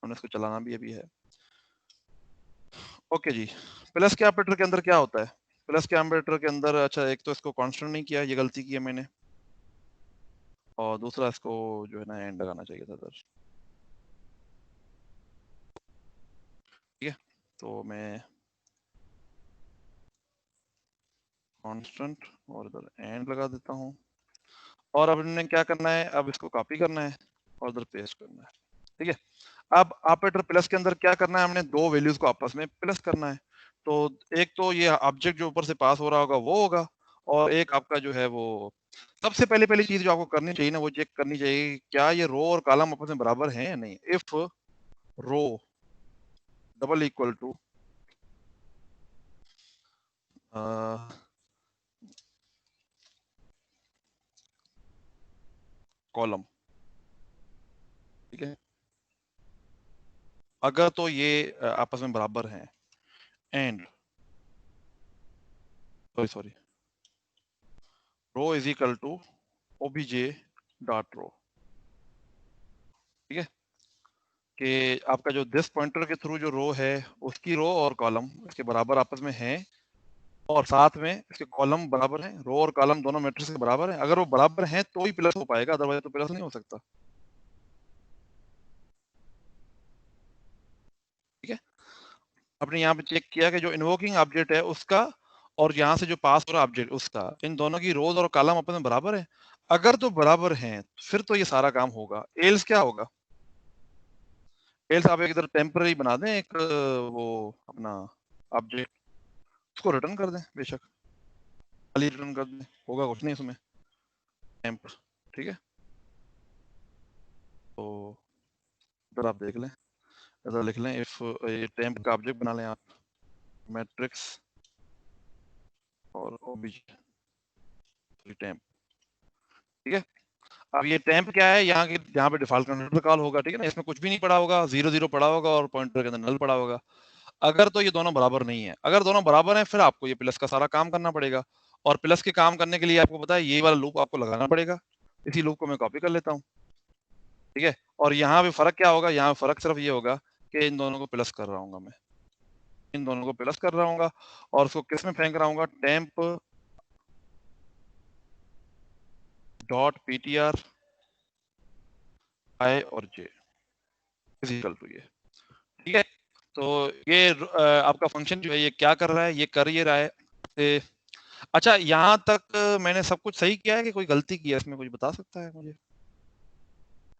Speaker 1: हमने इसको चलाना भी अभी है। ओके जी, प्लस के ऑपरेटर के अंदर क्या होता है, प्लस के ऑपरेटर के अंदर, अच्छा एक तो इसको कांस्टेंट नहीं किया, ये गलती की है मैंने, और दूसरा इसको जो है ना एंड लगाना चाहिए था इधर, ठीक है। तो मैं कांस्टेंट और इधर एंड लगा देता हूँ, और अब हमने क्या करना है, अब इसको कॉपी करना है और इधर पेस्ट करना है, ठीक है। अब ऑपरेटर प्लस के अंदर क्या करना है, हमने दो वैल्यूज को आपस में प्लस करना है। तो एक तो ये ऑब्जेक्ट जो ऊपर से पास हो रहा होगा वो होगा, और एक आपका जो है वो, सबसे पहले पहली चीज जो आपको करनी चाहिए ना वो चेक करनी चाहिए क्या ये रो और कॉलम आपस में बराबर हैं या नहीं। If row double equal to column, ठीक है, अगर तो ये आपस में बराबर हैं, and sorry sorry row is equal to OBJ dot row, ठीक है, कि आपका जो दिस पॉइंटर के थ्रू जो रो है उसकी रो और कॉलम इसके बराबर आपस में हैं, और साथ में इसके कॉलम बराबर हैं, रो और कॉलम दोनों मैट्रिक्स के बराबर हैं। अगर वो बराबर हैं तो ही प्लस हो पाएगा, अदरवाइज तो प्लस नहीं हो सकता। ठीक है, आपने यहाँ पे चेक किया कि जो इन्वोकिंग ऑब्जेक्ट है उसका और यहाँ से जो पास हो रहा ऑब्जेक्ट उसका, इन दोनों की रोज और कॉलम आपस में बराबर है। अगर तो बराबर हैं फिर तो ये सारा काम होगा। एल्स क्या होगा? एल्स आप एक इधर टेम्पररी बना दें, एक वो अपना ऑब्जेक्ट, उसको रिटर्न कर दें, बेशक खाली रिटर्न कर दें, होगा कुछ नहीं उसमें, टेम्प। ठीक है, तो इधर आप देख लें, इधर लिख लें इफ ये टेम्प का ऑब्जेक्ट बना लें आप, मैट्रिक्स और ओबीजे टेम्प। ठीक है, अब ये टेम्प क्या है, यहाँ पे डिफॉल्ट कंस्ट्रक्टर कॉल होगा। ठीक है ना, इसमें कुछ भी नहीं पड़ा होगा, 0 0 पड़ा होगा और पॉइंटर के अंदर नल पड़ा होगा। अगर तो ये दोनों बराबर नहीं है, अगर दोनों बराबर हैं फिर आपको ये प्लस का सारा काम करना पड़ेगा। और प्लस के काम करने के लिए आपको पता है ये वाला लूप आपको लगाना पड़ेगा। इसी लूप को मैं कॉपी कर लेता हूँ। ठीक है, और यहाँ पे फर्क क्या होगा, यहाँ फर्क सिर्फ ये होगा कि इन दोनों को प्लस कर रहा हूँ मैं, इन दोनों को प्लस कर रहा हूँ और उसको किस में फेंक रहा हूँ, टेम्प डॉट ptr i और j इज इक्वल टू ये। ठीक है, तो ये आपका फंक्शन जो है ये क्या कर रहा है, ये कर ये रहा है। अच्छा, यहाँ तक मैंने सब कुछ सही किया है कि कोई गलती की है इसमें, कुछ बता सकता है मुझे?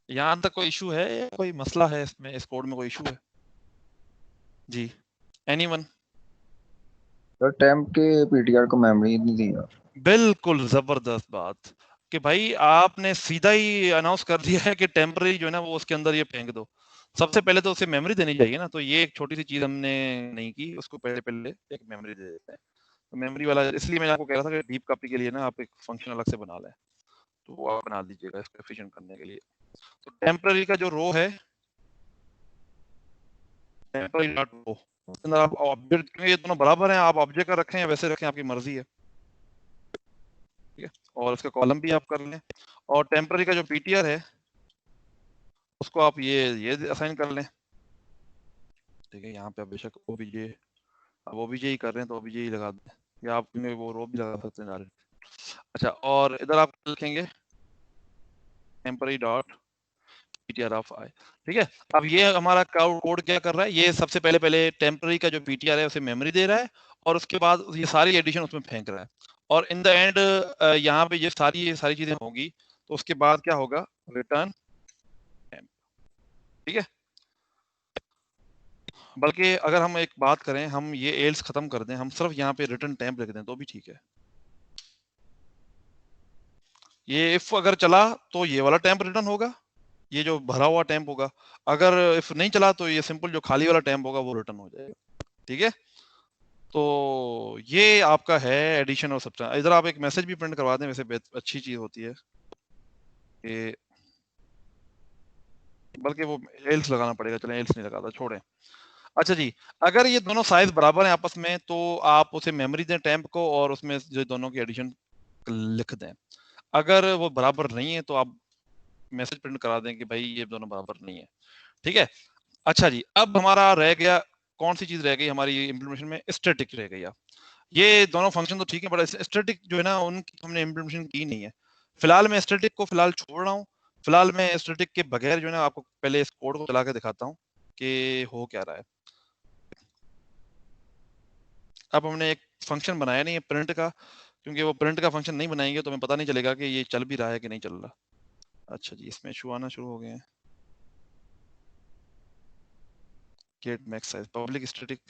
Speaker 1: यहाँ तक कोई इशू है या कोई मसला है इसमें, इस कोड में कोई इशू है? जी, एनीवन?
Speaker 7: सर टेम्प के पीटीआर को मेमोरी नहीं दिया।
Speaker 1: बिल्कुल जबरदस्त बात कि भाई आपने सीधा ही अनाउंस कर दिया है कि टेम्पररी जो है ना वो उसके अंदर ये फेंक दो। सबसे पहले तो उसे मेमोरी देनी चाहिए ना, तो ये एक छोटी सी चीज हमने नहीं की, उसको पहले पहले एक मेमोरी दे देते हैं। तो मेमोरी वाला इसलिए मैं आपको कह रहा था कि डीप कॉपी के लिए ना आप एक फंक्शन अलग से बना लें, तो वो आप बना दीजिएगा इसको एफिशिएंट करने के लिए। तो टेम्पररी का जो रो है, टेम्पररी डॉट रो, उसके अंदर आप ऑब्जेक्ट, क्योंकि ये दोनों बराबर हैं, आप ऑब्जेक्ट का रखें या वैसे रखें आपकी मर्जी है। ठीक है, और उसका कॉलम भी आप कर लें, और टेम्पररी का जो पीटीआर है उसको आप ये असाइन कर लें। ठीक है, यहाँ पे आप बेशक ओबीजे, अब ओबीजे ही कर रहे हैं तो ओबीजे ही लगा दें, या आप वो रो भी लगा सकते हैं डायरेक्ट। अच्छा, और इधर आप लिखेंगे टेम्पररी डॉट पीटीआर ऑफ आई। ठीक है, अब ये हमारा कोड क्या कर रहा है, ये सबसे पहले टेम्पररी का जो पीटीआर है उसे मेमोरी दे रहा है और उसके बाद ये सारी एडिशन उसमें फेंक रहा है, और इन द एंड यहाँ पे ये सारी चीजें होगी, तो उसके बाद क्या होगा, रिटर्न टेम्प। ठीक है, बल्कि अगर हम एक बात करें, हम ये एल्स खत्म कर दें, हम सिर्फ यहाँ पे रिटर्न टेम्प लिख दें तो भी ठीक है। ये इफ अगर चला तो ये वाला टेम्प रिटर्न होगा, ये जो भरा हुआ टेम्प होगा। अगर इफ नहीं चला तो ये सिंपल जो खाली वाला टेम्प होगा वो रिटर्न हो जाएगा। ठीक है, तो ये आपका है एडिशन और सब्ट्रैक्शन। इधर आप एक मैसेज भी प्रिंट करवा दें, वैसे अच्छी चीज होती है कि, बल्कि वो एल्स लगाना पड़ेगा, चलें एल्स नहीं लगाता, छोड़ें। अच्छा जी, अगर ये दोनों साइज बराबर हैं आपस में तो आप उसे मेमोरी दें टेम्प को और उसमें जो दोनों की एडिशन लिख दें। अगर वो बराबर नहीं है तो आप मैसेज प्रिंट करा दें कि भाई ये दोनों बराबर नहीं है। ठीक है, अच्छा जी, अब हमारा रह गया, कौन सी चीज रह गई हमारी इंप्लीमेंटेशन में, स्टैटिक रह गया। ये दोनों फंक्शन तो ठीक है, बट स्टैटिक जो है ना उनकी हमने इंप्लीमेंटेशन की नहीं है। फिलहाल मैं स्टैटिक को फिलहाल छोड़ रहा हूँ। फिलहाल मैं स्टैटिक के बगैर जो है ना आपको पहले इस कोड को चला के दिखाता हूँ कि हो क्या रहा है। अब हमने एक फंक्शन बनाया नहीं है प्रिंट का, क्योंकि वो प्रिंट का फंक्शन नहीं बनाएंगे तो हमें पता नहीं चलेगा कि ये चल भी रहा है कि नहीं चल रहा। अच्छा जी, इसमें इशू आना शुरू हो गए हैं। Get max size public static,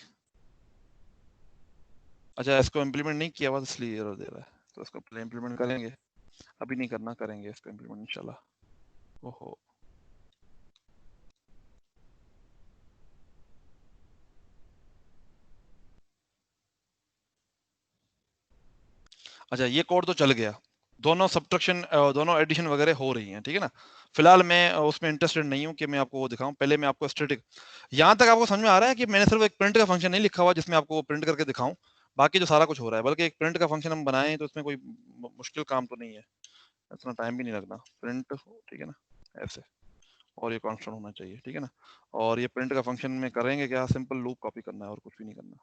Speaker 1: अच्छा इसको इम्प्लीमेंट नहीं किया हुआ इसलिए एरर दे रहा है, तो इसको पहले इम्प्लीमेंट करेंगे, अभी नहीं करना, करेंगे इसको इम्प्लीमेंट इंशाल्लाह। ओहो, अच्छा ये कोड तो चल गया, दोनों सब्ट्रैक्शन दोनों एडिशन वगैरह हो रही हैं। ठीक है ना, फिलहाल मैं उसमें इंटरेस्टेड नहीं हूँ कि मैं आपको वो दिखाऊं, पहले मैं आपको स्टैटिक, यहाँ तक आपको समझ में आ रहा है कि मैंने सिर्फ एक प्रिंट का फंक्शन नहीं लिखा हुआ जिसमें आपको वो प्रिंट करके दिखाऊं, बाकी जो सारा कुछ हो रहा है, बल्कि एक प्रिंट का फंक्शन हम बनाएं तो इसमें कोई मुश्किल काम तो नहीं है, इतना टाइम भी नहीं लगना, प्रिंट। ठीक है ना, ऐसे, और ये कांस्टेंट होना चाहिए। ठीक है ना, और ये प्रिंट का फंक्शन में करेंगे क्या, सिंपल लूप कॉपी करना है और कुछ भी नहीं करना।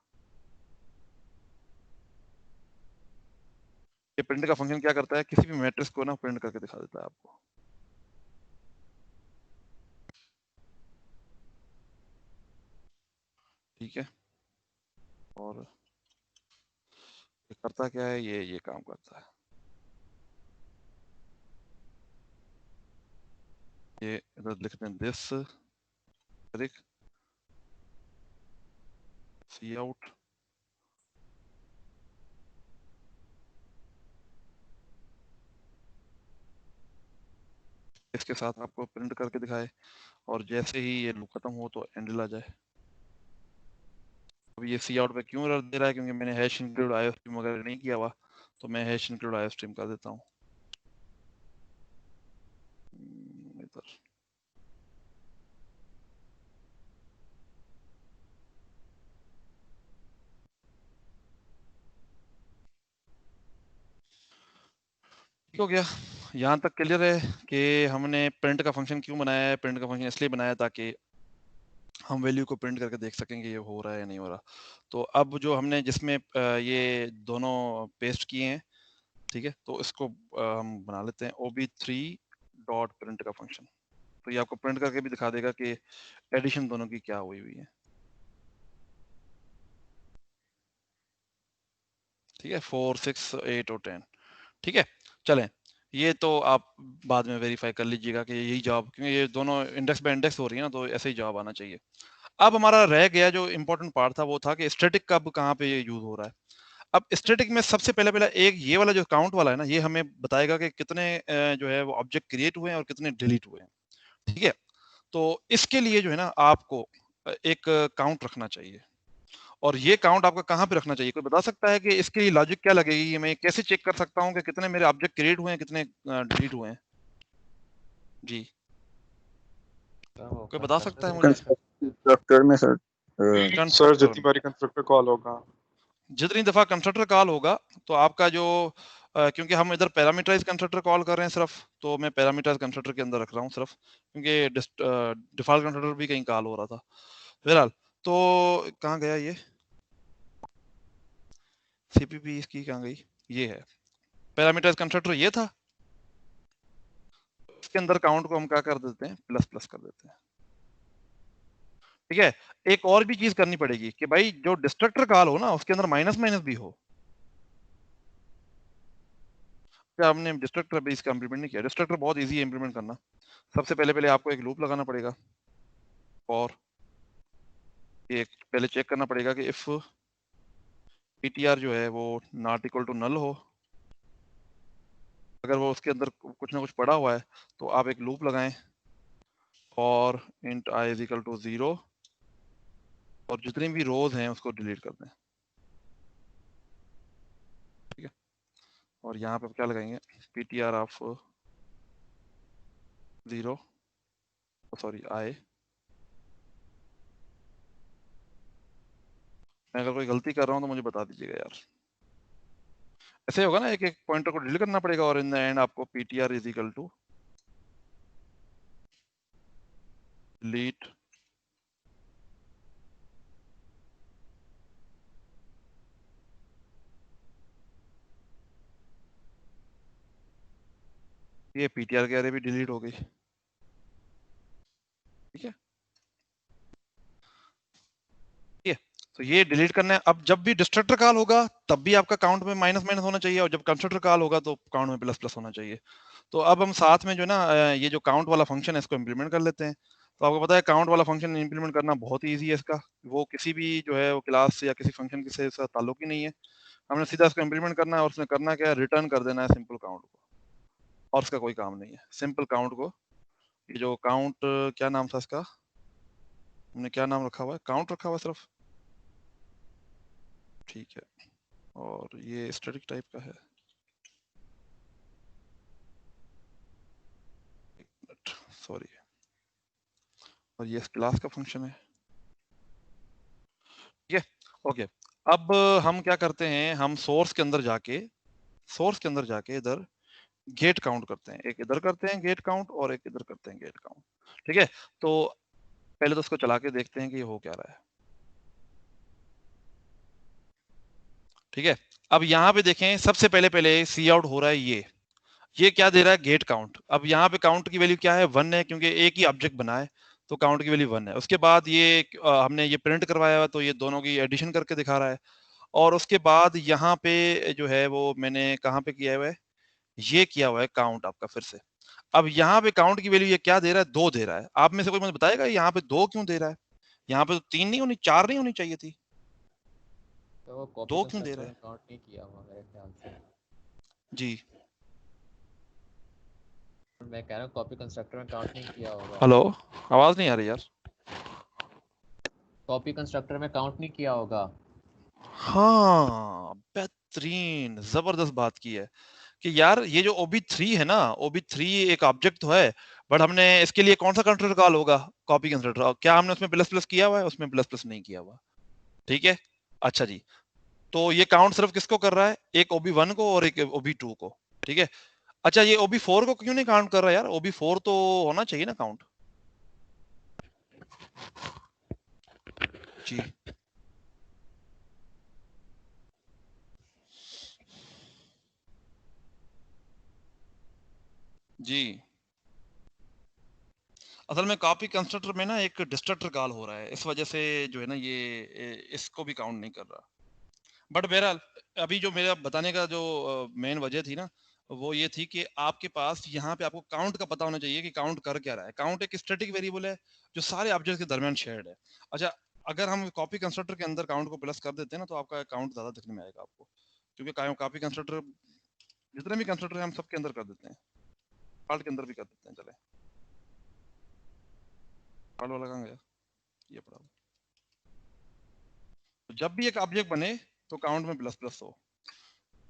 Speaker 1: ये प्रिंट का फंक्शन क्या करता है, किसी भी मैट्रिक्स को ना प्रिंट करके दिखा देता है आपको। ठीक है, और ये करता क्या है, ये काम करता है। ये इधर लिखते हैं दिस सी आउट, इसके साथ आपको प्रिंट करके दिखाए, और जैसे ही ये लूप खत्म हो तो एंड आ जाए। अब ये सी आउट पे क्यों एरर दे रहा है, क्योंकि मैंने हैश इंक्लूड आईओस्ट्रीम वगैरह नहीं किया हुआ, तो मैं हैश इंक्लूड आईओस्ट्रीम कर देता हूँ इधर। ठीक हो गया, यहाँ तक क्लियर है कि हमने प्रिंट का फंक्शन क्यों बनाया है। प्रिंट का फंक्शन इसलिए बनाया ताकि हम वैल्यू को प्रिंट करके देख सकेंगे ये हो रहा है या नहीं हो रहा। तो अब जो हमने जिसमें ये दोनों पेस्ट किए हैं, ठीक है, तो इसको हम बना लेते हैं ob3 डॉट प्रिंट का फंक्शन। तो ये आपको प्रिंट करके भी दिखा देगा कि एडिशन दोनों की क्या हुई है। ठीक है, 4 6 8 और 10। ठीक है, चलें, ये तो आप बाद में वेरीफाई कर लीजिएगा कि यही जवाब, क्योंकि ये दोनों इंडेक्स बाय इंडेक्स हो रही है ना, तो ऐसे ही जवाब आना चाहिए। अब हमारा रह गया जो इंपॉर्टेंट पार्ट था, वो था कि स्टैटिक कब कहाँ पे ये यूज हो रहा है। अब स्टैटिक में सबसे पहले पहला एक ये वाला जो काउंट वाला है ना, ये हमें बताएगा कि कितने जो है वो ऑब्जेक्ट क्रिएट हुए हैं और कितने डिलीट हुए हैं। ठीक है, तो इसके लिए जो है ना आपको एक काउंट रखना चाहिए, और ये काउंट आपका कहाँ पे रखना चाहिए, कोई बता सकता है कि इसके लिए लॉजिक क्या लगेगी, मैं कैसे चेक कर सकता हूँ कि कितने मेरे ऑब्जेक्ट क्रिएट हुए हैं, कितने डिलीट हुए हैं। जी, कोई बता सकता है मुझे?
Speaker 7: कंस्ट्रक्टर में सर
Speaker 2: सर
Speaker 1: कंस्ट्रक्टर
Speaker 2: जितनी बारी कंस्ट्रक्टर कॉल होगा,
Speaker 1: जितनी दफा कंस्ट्रक्टर कॉल होगा तो आपका जो क्योंकि हम इधर पैरामीटराइज कंस्ट्रक्टर कॉल कर रहे हैं सिर्फ, तो मैं पैरामीटराइज कंस्ट्रक्टर के अंदर रख रहा हूँ सिर्फ, क्योंकि डिफॉल्ट कंस्ट्रक्टर भी कहीं कॉल हो रहा था। बहरहाल, तो कहाँ गया ये सीपीपी, इसकी कहाँ गई, ये है पैरामीटराइज कंस्ट्रक्टर, ये था। इसके अंदर काउंट को हम क्या कर देते हैं, प्लस प्लस कर देते हैं। ठीक है, एक और भी चीज करनी पड़ेगी कि भाई जो डिस्ट्रक्टर कॉल हो ना, उसके अंदर माइनस माइनस भी हो। क्या हमने डिस्ट्रक्टर अभी इसका इंप्लीमेंट नहीं किया। डिस्ट्रक्टर बहुत इजी है इंप्लीमेंट करना। सबसे पहले पहले आपको एक लूप लगाना पड़ेगा, और एक पहले चेक करना पड़ेगा कि इफ ptr जो है वो नॉट इक्वल टू नल हो। अगर वो उसके अंदर कुछ ना कुछ पड़ा हुआ है तो आप एक लूप लगाएं, और int i is equal to 0, और जितनी भी रोज हैं उसको डिलीट कर दें। ठीक है, और यहाँ पे क्या लगाएंगे, ptr ऑफ 0, सॉरी i। मैं अगर कोई गलती कर रहा हूँ तो मुझे बता दीजिएगा यार। ऐसे होगा ना, एक एक पॉइंटर को डिलीट करना पड़ेगा, और इन द एंड आपको ptr is equal to delete ये ptr के अरे भी डिलीट हो गई। ठीक है, तो ये डिलीट करना है। अब जब भी डिस्ट्रक्टर कॉल होगा तब भी आपका काउंट में माइनस माइनस होना चाहिए, और जब कंस्ट्रक्टर कॉल होगा तो काउंट में प्लस प्लस होना चाहिए। तो अब हम साथ में जो ना ये जो काउंट वाला फंक्शन है इसको इम्प्लीमेंट कर लेते हैं। तो आपको पता है काउंट वाला फंक्शन इम्प्लीमेंट करना बहुत ही ईजी है इसका, वो किसी भी जो है वो क्लास से या किसी फंक्शन से इसका ताल्लुक ही नहीं है। हमने सीधा इसको इम्प्लीमेंट करना है, और उसमें करना क्या है, रिटर्न कर देना है सिंपल काउंट को, और उसका कोई काम नहीं है। सिंपल काउंट को, ये जो काउंट क्या नाम था इसका, हमने क्या नाम रखा हुआ है, काउंट रखा हुआ है सिर्फ। ठीक है, और ये स्टैटिक टाइप का है, सॉरी, और ये क्लास का फंक्शन है। ठीक है, ओके। अब हम क्या करते हैं, हम सोर्स के अंदर जाके इधर गेट काउंट करते हैं। एक इधर करते हैं गेट काउंट, और एक इधर करते हैं गेट काउंट। ठीक है, तो पहले तो उसको चला के देखते हैं कि ये हो क्या रहा है। ठीक है। अब यहाँ पे देखें, सबसे पहले सी आउट हो रहा है ये क्या दे रहा है, गेट काउंट। अब यहाँ पे काउंट की वैल्यू क्या है, 1 है, क्योंकि एक ही ऑब्जेक्ट बना है तो काउंट की वैल्यू 1 है। उसके बाद ये हमने ये प्रिंट करवाया हुआ, तो ये दोनों की एडिशन करके दिखा रहा है। और उसके बाद यहाँ पे जो है वो मैंने कहाँ पे किया हुआ है, ये किया हुआ है काउंट आपका फिर से। अब यहाँ पे काउंट की वैल्यू ये क्या दे रहा है, 2 दे रहा है। आप में से कोई मुझे बताएगा यहाँ पे 2 क्यों दे रहा है? यहाँ पे तो 3 नहीं होनी, 4 नहीं होनी चाहिए थी,
Speaker 5: तो वो कॉपी
Speaker 1: 2 क्यों दे
Speaker 5: कंस्ट्रक्टर
Speaker 1: रहा
Speaker 5: में
Speaker 1: है?
Speaker 5: काउंट नहीं किया हुआ मेरे ख्याल से।
Speaker 1: जी
Speaker 5: मैं कह रहा हूँ कॉपी कंस्ट्रक्टर में काउंट नहीं किया होगा।
Speaker 1: हेलो, आवाज नहीं आ रही यार।
Speaker 5: कॉपी कंस्ट्रक्टर में काउंट नहीं किया होगा।
Speaker 1: हाँ, बेहतरीन, जबरदस्त बात की है कि यार ये जो OB3 है ना, OB3 एक ऑब्जेक्ट तो है, बट हमने इसके लिए कौन सा कंस्ट्रक्टर कॉल होगा, कॉपी कंस्ट्रक्टर। क्या हमने उसमें प्लस प्लस किया हुआ है? उसमें प्लस प्लस नहीं किया हुआ। ठीक है, अच्छा जी। तो ये काउंट सिर्फ किसको कर रहा है, एक OB1 को और एक OB2 को। ठीक है, अच्छा ये OB4 को क्यों नहीं काउंट कर रहा यार? OB4 तो होना चाहिए ना काउंट। जी जी, असल में कॉपी कंस्ट्रक्टर में ना एक डिस्ट्रक्टर कॉल हो रहा है, इस वजह से जो है ना ये इसको भी काउंट नहीं कर रहा। बट बहरहाल अभी जो मेरा बताने का जो मेन वजह थी ना, वो ये थी कि आपके पास यहाँ पे आपको काउंट का पता होना चाहिए कि काउंट कर क्या रहा है। काउंट एक स्टैटिक वेरिएबल है जो सारे ऑब्जेक्ट्स के दरमियान शेयर्ड है। अच्छा, अगर हम कॉपी कंस्ट्रक्टर के अंदर काउंट को प्लस कर देते हैं ना, तो आपका काउंट ज्यादा दिखने में आएगा आपको, क्योंकि कॉपी कंस्ट्रक्टर जितने भी कंस्ट्रक्टर है हम सबके अंदर कर देते हैं, फॉल्ट के अंदर भी कर देते हैं। चले, फॉल्ट वाला कहाँ गया, ये पड़ा। तो जब भी एक ऑब्जेक्ट बने तो काउंट में प्लस प्लस हो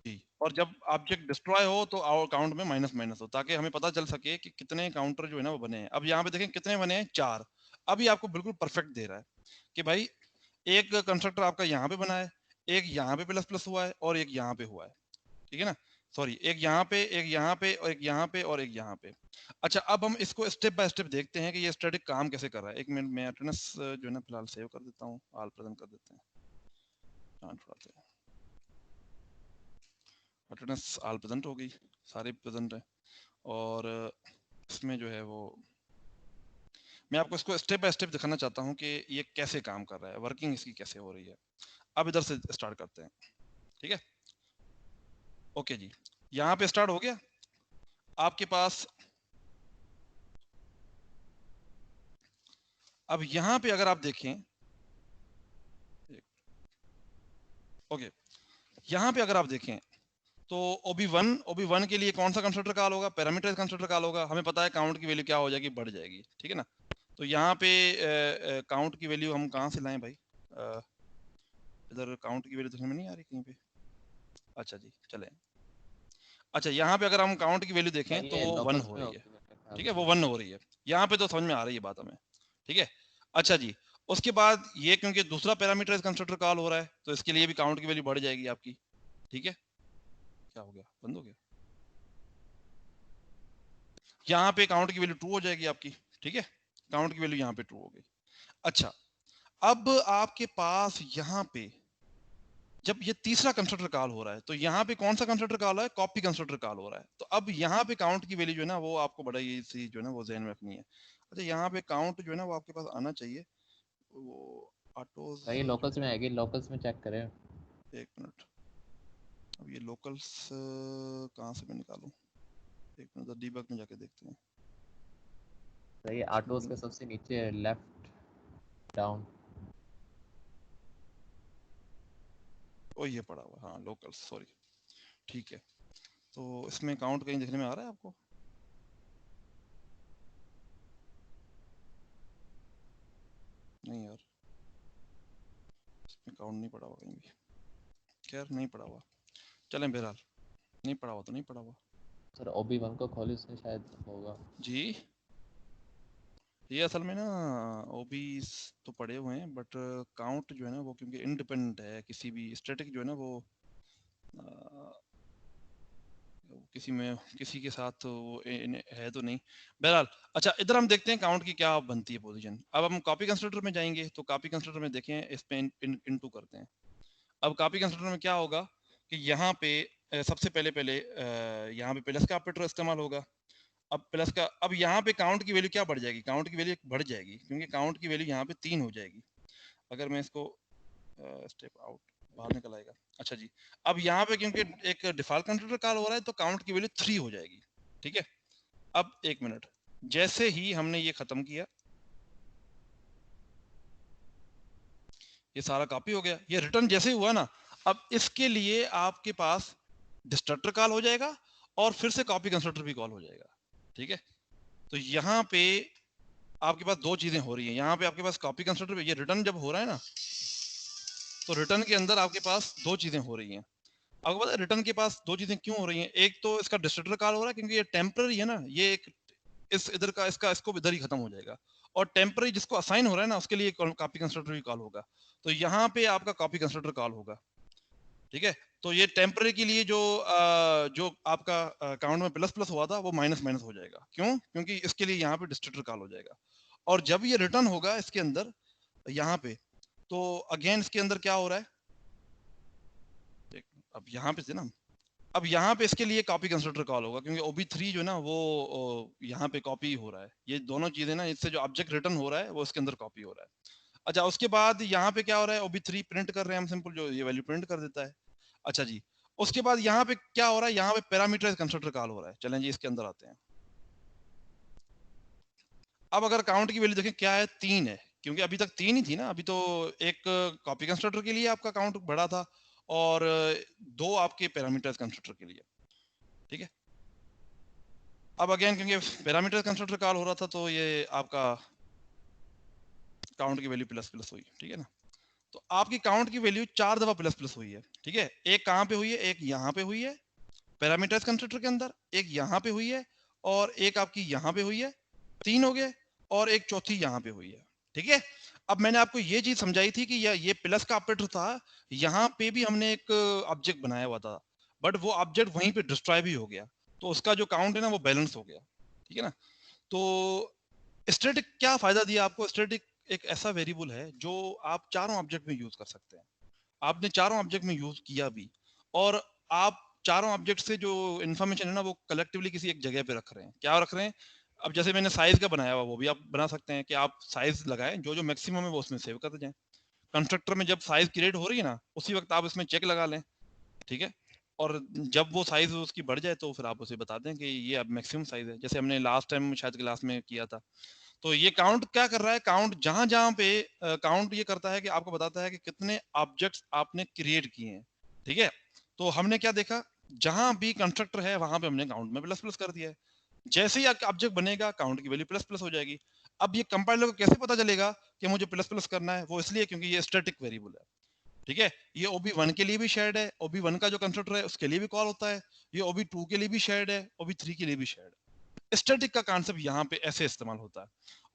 Speaker 1: जी, और जब ऑब्जेक्ट डिस्ट्रॉय हो तो काउंट में माइनस माइनस हो, ताकि हमें पता चल सके कि कितने काउंटर जो है ना वो बने हैं। अब यहाँ पे देखें कितने बने हैं, 4। अभी आपको बिल्कुल परफेक्ट दे रहा है कि भाई एक कंस्ट्रक्टर आपका यहाँ पे बना है, एक यहाँ पे प्लस प्लस हुआ है और एक यहाँ पे हुआ है। ठीक है ना, सॉरी, एक यहाँ पे, एक यहाँ पे और एक यहाँ पे और एक यहाँ पे। अच्छा, अब हम इसको स्टेप बाय स्टेप देखते हैं कि ये स्टैटिक काम कैसे कर रहा है। एक मिनट में अटेंडेंस जो है ना फिलहाल सेव कर देता हूँ, ऑल प्रेजेंट कर देते हैं। अटेंडेंस ऑल प्रेजेंट हो गई, सारे प्रेजेंट है। और इसमें जो है वो मैं आपको इसको स्टेप बाय स्टेप दिखाना चाहता हूँ कि ये कैसे काम कर रहा है, वर्किंग इसकी कैसे हो रही है। अब इधर से स्टार्ट करते हैं। ठीक है, ओके जी, यहाँ पे स्टार्ट हो गया आपके पास। अब यहाँ पे अगर आप देखें, ओके, यहाँ पे अगर आप देखें तो OB1 के लिए कौन सा कंस्ट्रक्टर कॉल होगा, पैरामीटर कंस्ट्रक्टर कॉल होगा। हमें पता है काउंट की वैल्यू क्या हो जाएगी, बढ़ जाएगी। ठीक है ना, तो यहाँ पे काउंट की वैल्यू हम कहाँ से लाएं भाई, इधर काउंट की वैल्यू देखने में नहीं आ रही कहीं पे। अच्छा जी, चलें। अच्छा, यहाँ पे अगर हम काउंट की वैल्यू देखें तो वो 1 हो रही है। ठीक है, वो 1 हो रही है, यहाँ पे तो समझ में आ रही है बात हमें। ठीक है, अच्छा जी, उसके बाद ये क्योंकि दूसरा पैरामीटर कंस्ट्रक्टर कॉल हो रहा है तो इसके लिए भी काउंट की वैल्यू बढ़ जाएगी आपकी। ठीक है, क्या हो गया, बंद हो गया। यहाँ पे काउंट की वैल्यू ट्रू हो जाएगी आपकी। ठीक है, काउंट की वैल्यू यहाँ पे ट्रू हो गई। अच्छा, अब आपके पास यहाँ पे जब ये तीसरा कंस्ट्रक्टर कॉल हो रहा है तो यहाँ पे कौन सा कंस्ट्रक्टर कॉल हो रहा है, कॉपी कंस्ट्रक्टर कॉल हो रहा है। तो अब यहाँ पे काउंट की वैल्यू जो है ना वो आपको बड़ा सी जो है ना वो ध्यान में रखनी है। अच्छा, यहाँ पे काउंट जो है ना वो आपके पास आना चाहिए, वो ऑटोज।
Speaker 5: भाई लोकल्स में आएगी, लोकल्स में चेक करें।
Speaker 1: एक मिनट, अब ये लोकल्स कहाँ से मैं निकालूं, एक मिनट, डीबग में जाके देखते हैं।
Speaker 5: सही, ऑटोस के सबसे नीचे है, लेफ्ट डाउन।
Speaker 1: ओ ये पड़ा हुआ, हाँ लोकल्स, सॉरी। ठीक है, तो इसमें काउंट कहीं देखने में आ रहा है आपको? नहीं यार, इसमें काउंट नहीं पड़ा हुआ कहीं भी। खैर, नहीं पड़ा हुआ, चलें बहरहाल, नहीं पड़ा हुआ तो नहीं पड़ा हुआ।
Speaker 5: सर OB1 को खोलो, इसमें शायद होगा
Speaker 1: जी, ये असल में ना ओबीज तो पड़े हुए हैं, बट काउंट जो है ना वो क्योंकि इंडिपेंडेंट है, किसी भी स्टैटिक जो है ना वो किसी में किसी के साथ वो है तो नहीं, बहरहाल। अच्छा, इधर हम देखते हैं काउंट की क्या बनती है पोजीशन। अब हम कॉपी कंस्ट्रक्टर में जाएंगे तो कॉपी कंस्ट्रक्टर में देखें, इस पे इनटू करते हैं। अब कॉपी कंस्ट्रक्टर में क्या होगा कि यहाँ पे सबसे पहले पहले यहाँ पे प्लस का ऑपरेटर इस्तेमाल होगा। अब प्लस का, अब यहाँ पे काउंट की वैल्यू क्या बढ़ जाएगी, काउंट की वैल्यू बढ़ जाएगी, क्योंकि काउंट की वैल्यू यहाँ पे 3 हो जाएगी। अगर मैं इसको स्टेप आउट बाहर निकल आएगा। अच्छा जी, अब यहाँ पे क्योंकि एक डिफॉल्ट कंस्ट्रक्टर कॉल हो रहा है तो काउंट की वैल्यू 3 हो जाएगी। ठीक है, अब एक मिनट, जैसे ही हमने ये खत्म किया, ये सारा कॉपी हो गया, ये रिटर्न जैसे ही हुआ ना, अब इसके लिए आपके पास डिस्ट्रक्टर कॉल हो जाएगा और फिर से कॉपी कंस्ट्रक्टर भी कॉल हो जाएगा। ठीक है, तो यहाँ पे आपके पास दो चीजें हो रही हैं। यहाँ पे आपके पास कॉपी कंस्ट्रक्टर, ये रिटर्न जब हो रहा है ना, तो रिटर्न के अंदर आपके पास दो चीजें हो रही हैं। आपको पता है रिटर्न के पास दो चीजें क्यों हो रही हैं? एक तो इसका डिस्ट्रक्टर कॉल हो रहा है क्योंकि ये टेम्पररी है ना, ये एक इस इधर का इसका इसको इधर ही खत्म हो जाएगा, और टेम्पररी जिसको असाइन हो रहा है ना उसके लिए कॉपी कंस्ट्रक्टर भी कॉल होगा, तो यहाँ पे आपका कॉपी कंस्ट्रक्टर कॉल होगा। ठीक है, तो ये टेम्पररी के लिए जो आपका काउंट में प्लस प्लस हुआ था वो माइनस माइनस हो जाएगा। क्यों? क्योंकि इसके लिए यहाँ पे डिस्ट्रक्टर कॉल हो जाएगा। और जब ये रिटर्न होगा इसके अंदर यहाँ पे, तो अगेन इसके अंदर क्या हो रहा है, अब यहाँ पे से ना, अब यहाँ पे इसके लिए कॉपी कंस्ट्रक्टर कॉल होगा क्योंकि OB3 जो है ना वो यहाँ पे कॉपी हो रहा है। ये दोनों चीजें ना, इससे जो ऑब्जेक्ट रिटर्न हो रहा है वो इसके अंदर कॉपी हो रहा है। अच्छा, उसके बाद यहाँ पे क्या हो रहा है, OB3 प्रिंट कर रहे हैं हम, सिंपल जो ये वैल्यू प्रिंट कर देता है। अच्छा जी, उसके बाद यहाँ पे क्या हो रहा है, यहाँ पे पैरामीटराइज कंस्ट्रक्टर कॉल हो रहा है। चलें जी इसके अंदर आते हैं। अब अगर काउंट की वैल्यू देखें क्या है, 3 है, क्योंकि अभी तक 3 ही थी ना। अभी तो एक कॉपी कंस्ट्रक्टर के लिए आपका काउंट बढ़ा था और 2 आपके पैरामीटराइज कंस्ट्रक्टर के लिए। ठीक है, अब अगेन क्योंकि पैरामीटर कंस्ट्रक्टर कॉल हो रहा था तो ये आपका काउंट की वैल्यू प्लस प्लस हुई। ठीक है ना, तो आपकी काउंट की वैल्यू 4 दफा प्लस प्लस हुई है। ठीक है, एक कहाँ पे हुई है, एक यहाँ पे हुई है पैरामीटर्स कंस्ट्रक्टर के अंदर, एक यहाँ पे हुई है और एक आपकी यहाँ पे हुई है, 3 हो गए, और एक चौथी यहाँ पे हुई है। ठीक है, अब मैंने आपको ये चीज समझाई थी कि ये प्लस का ऑपरेटर था, यहाँ पे भी हमने एक ऑब्जेक्ट बनाया हुआ था, बट वो ऑब्जेक्ट वहीं पे डिस्ट्रॉय भी हो गया, तो उसका जो काउंट है ना वो बैलेंस हो गया। ठीक है ना, तो स्टैटिक क्या फायदा दिया आपको? स्टैटिक एक ऐसा वेरिएबल है जो आप चारों ऑब्जेक्ट में यूज कर सकते हैं। आपने चारों ऑब्जेक्ट में यूज किया भी, और आप चारों ऑब्जेक्ट से जो इन्फॉर्मेशन है ना वो कलेक्टिवली किसी एक जगह पे रख रहे हैं। क्या रख रहे हैं? अब जैसे मैंने साइज का बनाया हुआ, वो भी आप बना सकते हैं कि आप साइज लगाएं, जो जो मैक्सिमम है वो उसमें सेव करते जाएं। कंस्ट्रक्टर में जब साइज क्रिएट हो रही है ना, उसी वक्त आप इसमें चेक लगा लें। ठीक है, और जब वो साइज उसकी बढ़ जाए तो फिर आप उसे बता दें कि ये अब मैक्सिमम साइज है, जैसे हमने लास्ट टाइम शायद क्लास में किया था। तो ये काउंट क्या कर रहा है, काउंट जहां जहां पे काउंट ये करता है कि आपको बताता है कि कितने ऑब्जेक्ट्स आपने क्रिएट किए हैं। ठीक है, तो हमने क्या देखा, जहां भी कंस्ट्रक्टर है वहां पे हमने काउंट में प्लस प्लस कर दिया है। जैसे ही ऑब्जेक्ट बनेगा काउंट की वैल्यू प्लस प्लस हो जाएगी। अब ये कंपाइलर को कैसे पता चलेगा कि मुझे प्लस प्लस करना है? वो इसलिए क्योंकि ये स्टैटिक वेरिएबल है। ठीक है, ये OB1 के लिए भी शेयर्ड है, OB1 का जो कंस्ट्रक्टर है उसके लिए भी कॉल होता है, ये OB2 के लिए भी शेयर्ड है, OB3 के लिए भी शेयर्ड है। स्टैटिक का कॉन्सेप्ट यहाँ पे ऐसे इस्तेमाल होता है।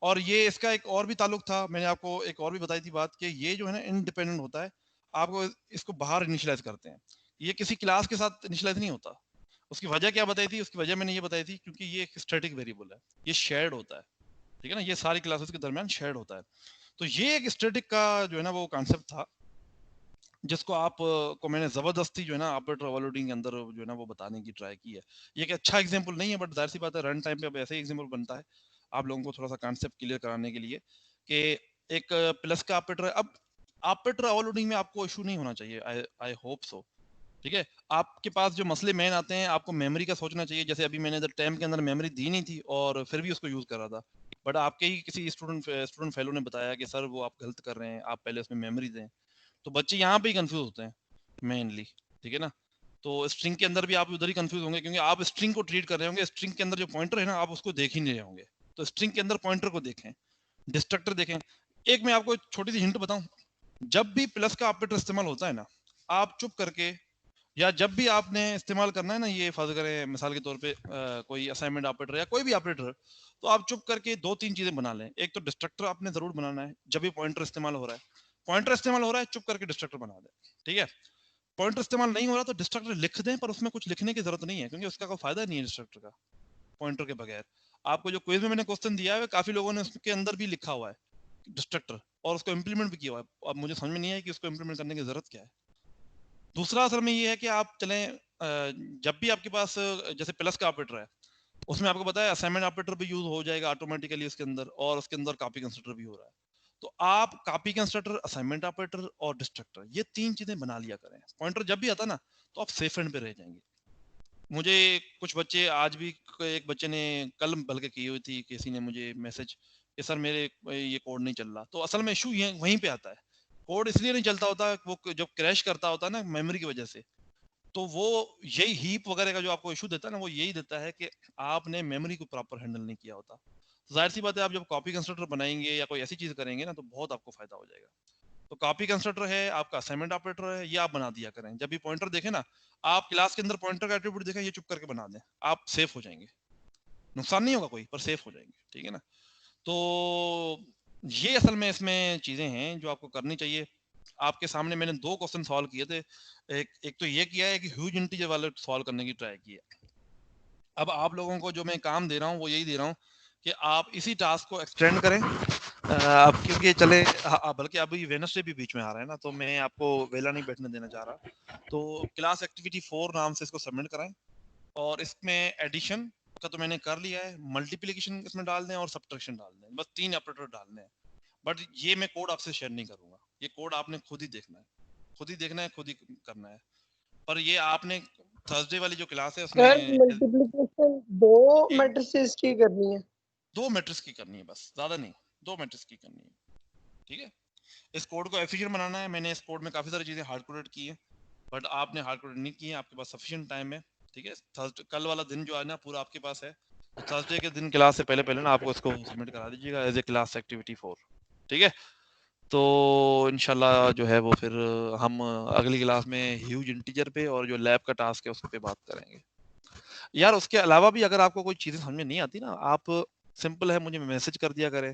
Speaker 1: और ये इसका एक और भी ताल्लुक था, मैंने आपको एक और भी बताई थी बात, कि ये जो है ना इंडिपेंडेंट होता है। आपको इसको बाहर इनिशियलाइज करते हैं, ये किसी क्लास के साथ इनिशियलाइज नहीं होता। उसकी वजह क्या बताई थी? उसकी वजह मैंने ये बताई थी क्योंकि ये एक स्टैटिक वेरिएबल है, ये शेयर्ड होता है। ठीक है ना, ये सारी क्लासेस के दरमियान शेयर्ड होता है। तो ये एक स्टैटिक का जो है ना वो कॉन्सेप्ट था, जिसको आप को मैंने जबरदस्ती जो है ना ऑपरेटर ओवरलोडिंग के अंदर जो है ना वो बताने की ट्राई की है। ये एक अच्छा एग्जांपल नहीं है, बट जाहिर सी बात है रन टाइम पे अब ऐसे ही एग्जांपल बनता है आप लोगों को थोड़ा सा कॉन्सेप्ट क्लियर कराने के लिए कि एक प्लस का ऑपरेटर है। अब ऑपरेटर ओवरलोडिंग में आपको इशू नहीं होना चाहिए, आई होप सो। ठीक है, आपके पास जो मसले मेन आते हैं, आपको मेमोरी का सोचना चाहिए। जैसे अभी मैंने टाइम के अंदर मेमोरी दी नहीं थी और फिर भी उसको यूज कर रहा था, बट आपके ही किसी स्टूडेंट फेलो ने बताया कि सर वो आप गलत कर रहे हैं, आप पहले उसमें मेमोरी दें। तो बच्चे यहाँ पे ही कंफ्यूज होते हैं मेनली। ठीक है ना, तो स्ट्रिंग के अंदर भी आप उधर ही कंफ्यूज होंगे क्योंकि आप स्ट्रिंग को ट्रीट कर रहे होंगे, स्ट्रिंग के अंदर जो पॉइंटर है ना आप उसको देख ही नहीं रहे होंगे। तो स्ट्रिंग के अंदर पॉइंटर को देखें, डिस्ट्रक्टर देखें। एक मैं आपको छोटी सी हिंट बताऊं, जब भी प्लस का ऑपरेटर इस्तेमाल होता है ना, आप चुप करके, या जब भी आपने इस्तेमाल करना है ना, ये फर्ज करें मिसाल के तौर पे कोई असाइनमेंट ऑपरेटर या कोई भी ऑपरेटर, तो आप चुप करके 2-3 चीजें बना लें। एक तो डिस्ट्रक्टर आपने जरूर बनाना है, जब भी पॉइंटर इस्तेमाल हो रहा है, पॉइंटर इस्तेमाल हो रहा है चुप करके डिस्ट्रक्टर बना दें। ठीक है, पॉइंटर इस्तेमाल नहीं हो रहा तो डिस्ट्रक्टर लिख दें, पर उसमें कुछ लिखने की जरूरत नहीं है क्योंकि उसका कोई फायदा नहीं है डिस्ट्रक्टर का पॉइंटर के बगैर। आपको जो क्विज में मैंने क्वेश्चन दिया है काफी लोगों ने उसके अंदर भी लिखा हुआ है डिस्ट्रक्टर और उसको इम्प्लीमेंट भी किया हुआ है। अब मुझे समझ में नहीं आया कि उसको इम्प्लीमेंट करने की जरूरत क्या है। दूसरा असल में ये है कि आप चलें जब भी आपके पास जैसे प्लस का ऑपरेटर है, उसमें आपको पता है असाइनमेंट ऑपरेटर भी यूज हो जाएगा ऑटोमेटिकली उसके अंदर, और उसके अंदर कॉपी कंस्ट्रक्टर भी हो रहा है। तो आप कॉपी कंस्ट्रक्टर, असाइनमेंट ऑपरेटर और डिस्ट्रक्टर, ये 3 चीजें बना लिया करें। पॉइंटर जब भी आता ना तो आप सेफ एंड पे रह जाएंगे। मुझे कुछ बच्चे आज भी, एक बच्चे ने कल बल्कि की हुई थी, किसी ने मुझे मैसेज कि सर मेरे ये कोड नहीं चल रहा। तो असल में इशू ये वहीं पे आता है। कोड इसलिए नहीं चलता होता, वो जब क्रैश करता होता है ना मेमोरी की वजह से, तो वो यही हीप वगैरह का जो आपको इशू देता है ना, वो यही देता है कि आपने मेमोरी को प्रॉपर हैंडल नहीं किया होता। जाहिर सी बात है, आप जब कॉपी कंस्ट्रक्टर बनाएंगे या कोई ऐसी चीज करेंगे ना, तो बहुत आपको फायदा हो जाएगा। तो कॉपी कंस्ट्रक्टर है आपका, असाइनमेंट ऑपरेटर है, ये आप बना दिया करें। जब भी पॉइंटर देखें ना, आप क्लास के अंदर पॉइंटर का एट्रीब्यूट देखें, ये चुप करके बना दें, आप सेफ हो जाएंगे। नुकसान नहीं होगा कोई, पर सेफ हो जाएंगे, ठीक है ना। तो ये असल में इसमें चीजें हैं जो आपको करनी चाहिए। आपके सामने मैंने 2 क्वेश्चन सॉल्व किए थे। एक तो ये किया है कि ह्यूज इंटीजर वाले सॉल्व करने की ट्राई की है। अब आप लोगों को जो मैं काम दे रहा हूँ वो यही दे रहा हूँ कि आप इसी टास्क को एक्सटेंड करें। अब क्योंकि चले बल्कि अभी वेडनेसडे भी बीच में आ रहा है ना, तो मैं आपको वेला नहीं बैठने देना चाह रहा। तो क्लास एक्टिविटी 4 नाम से इसको सबमिट कराएं, और इसमें एडिशन का तो मैंने कर लिया है, मल्टीप्लिकेशन इसमें डाल दें और सब्ट्रैक्शन डाल दें, बस 3 ऑपरेटर डालने हैं। बट ये मैं कोड आपसे शेयर नहीं करूंगा, ये कोड आपने खुद ही देखना है, खुद ही देखना है, खुद ही करना है। पर ये आपने थर्सडे वाली जो क्लास है
Speaker 8: सर
Speaker 1: उसमें
Speaker 8: मल्टीप्लिकेशन 2 मैट्रिसेस की करनी है,
Speaker 1: 2 मैट्रिक्स की करनी है, बस ज्यादा नहीं, 2 मैट्रिक्स की करनी है, ठीक है। इस कोड को एफिशिएंट बनाना है। मैंने इस कोड में काफी सारी चीजें हार्ड कोडेड की है, बट आपने हार्ड कोडेड नहीं की है, आपके पास सफिशिएंट टाइम है, ठीक है। थर्सडे कल वाला दिन जो है ना पूरा आपके पास है, तो थर्सडे के दिन क्लास से पहले पहले ना आपको इसको सबमिट करा दीजिएगा एज ए क्लास एक्टिविटी 4, ठीक है। तो इंशाल्लाह जो है वो फिर हम अगली क्लास में ह्यूज इंटीजर पे और जो लैब का टास्क है उस पे बात करेंगे। यार उसके अलावा भी अगर आपको कोई चीजें समझ में नहीं आती ना, आप सिंपल है मुझे मैसेज कर दिया करें,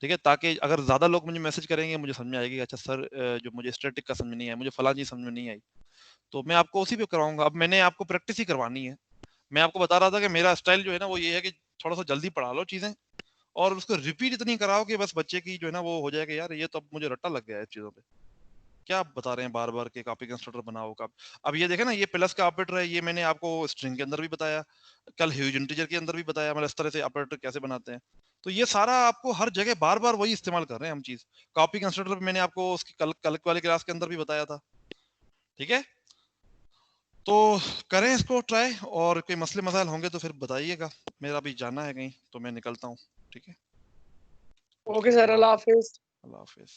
Speaker 1: ठीक है, ताकि अगर ज्यादा लोग मुझे मैसेज करेंगे मुझे समझ में आएगी, अच्छा सर जो मुझे स्टैटिक का समझ में नहीं आया, मुझे फलां चीज समझ में नहीं आई, तो मैं आपको उसी पे कराऊंगा। अब मैंने आपको प्रैक्टिस ही करवानी है। मैं आपको बता रहा था कि मेरा स्टाइल जो है ना वो ये है कि थोड़ा सा जल्दी पढ़ा लो चीजें, और उसको रिपीट इतनी कराओ कि बस बच्चे की जो है ना वो हो जाए कि यार ये तो अब मुझे रट्टा लग गया है इस चीजों पे, क्या आप बता रहे हैं बार बार के कॉपी कंस्ट्रक्टर बनाओ का। अब ये देखें ना, ये प्लस का ऑपरेटर है, ये मैंने आपको स्ट्रिंग के अंदर भी बताया, कल ह्यूज इंटीजर के अंदर भी बताया, मतलब इस तरह से ऑपरेटर कैसे बनाते हैं। तो ये सारा आपको हर जगह बार बार वही इस्तेमाल कर रहे हैं हम चीज। कॉपी कंस्ट्रक्टर मैंने आपको उसकी कल वाली क्लास के अंदर भी बताया था, ठीक है। तो करें इसको ट्राई, और कोई मसले मसाइल होंगे तो फिर बताइएगा। मेरा भी जाना है कहीं, तो मैं निकलता हूँ, ठीक है।
Speaker 8: ओके सर, अल्लाह हाफिज।
Speaker 1: अल्लाह हाफिज।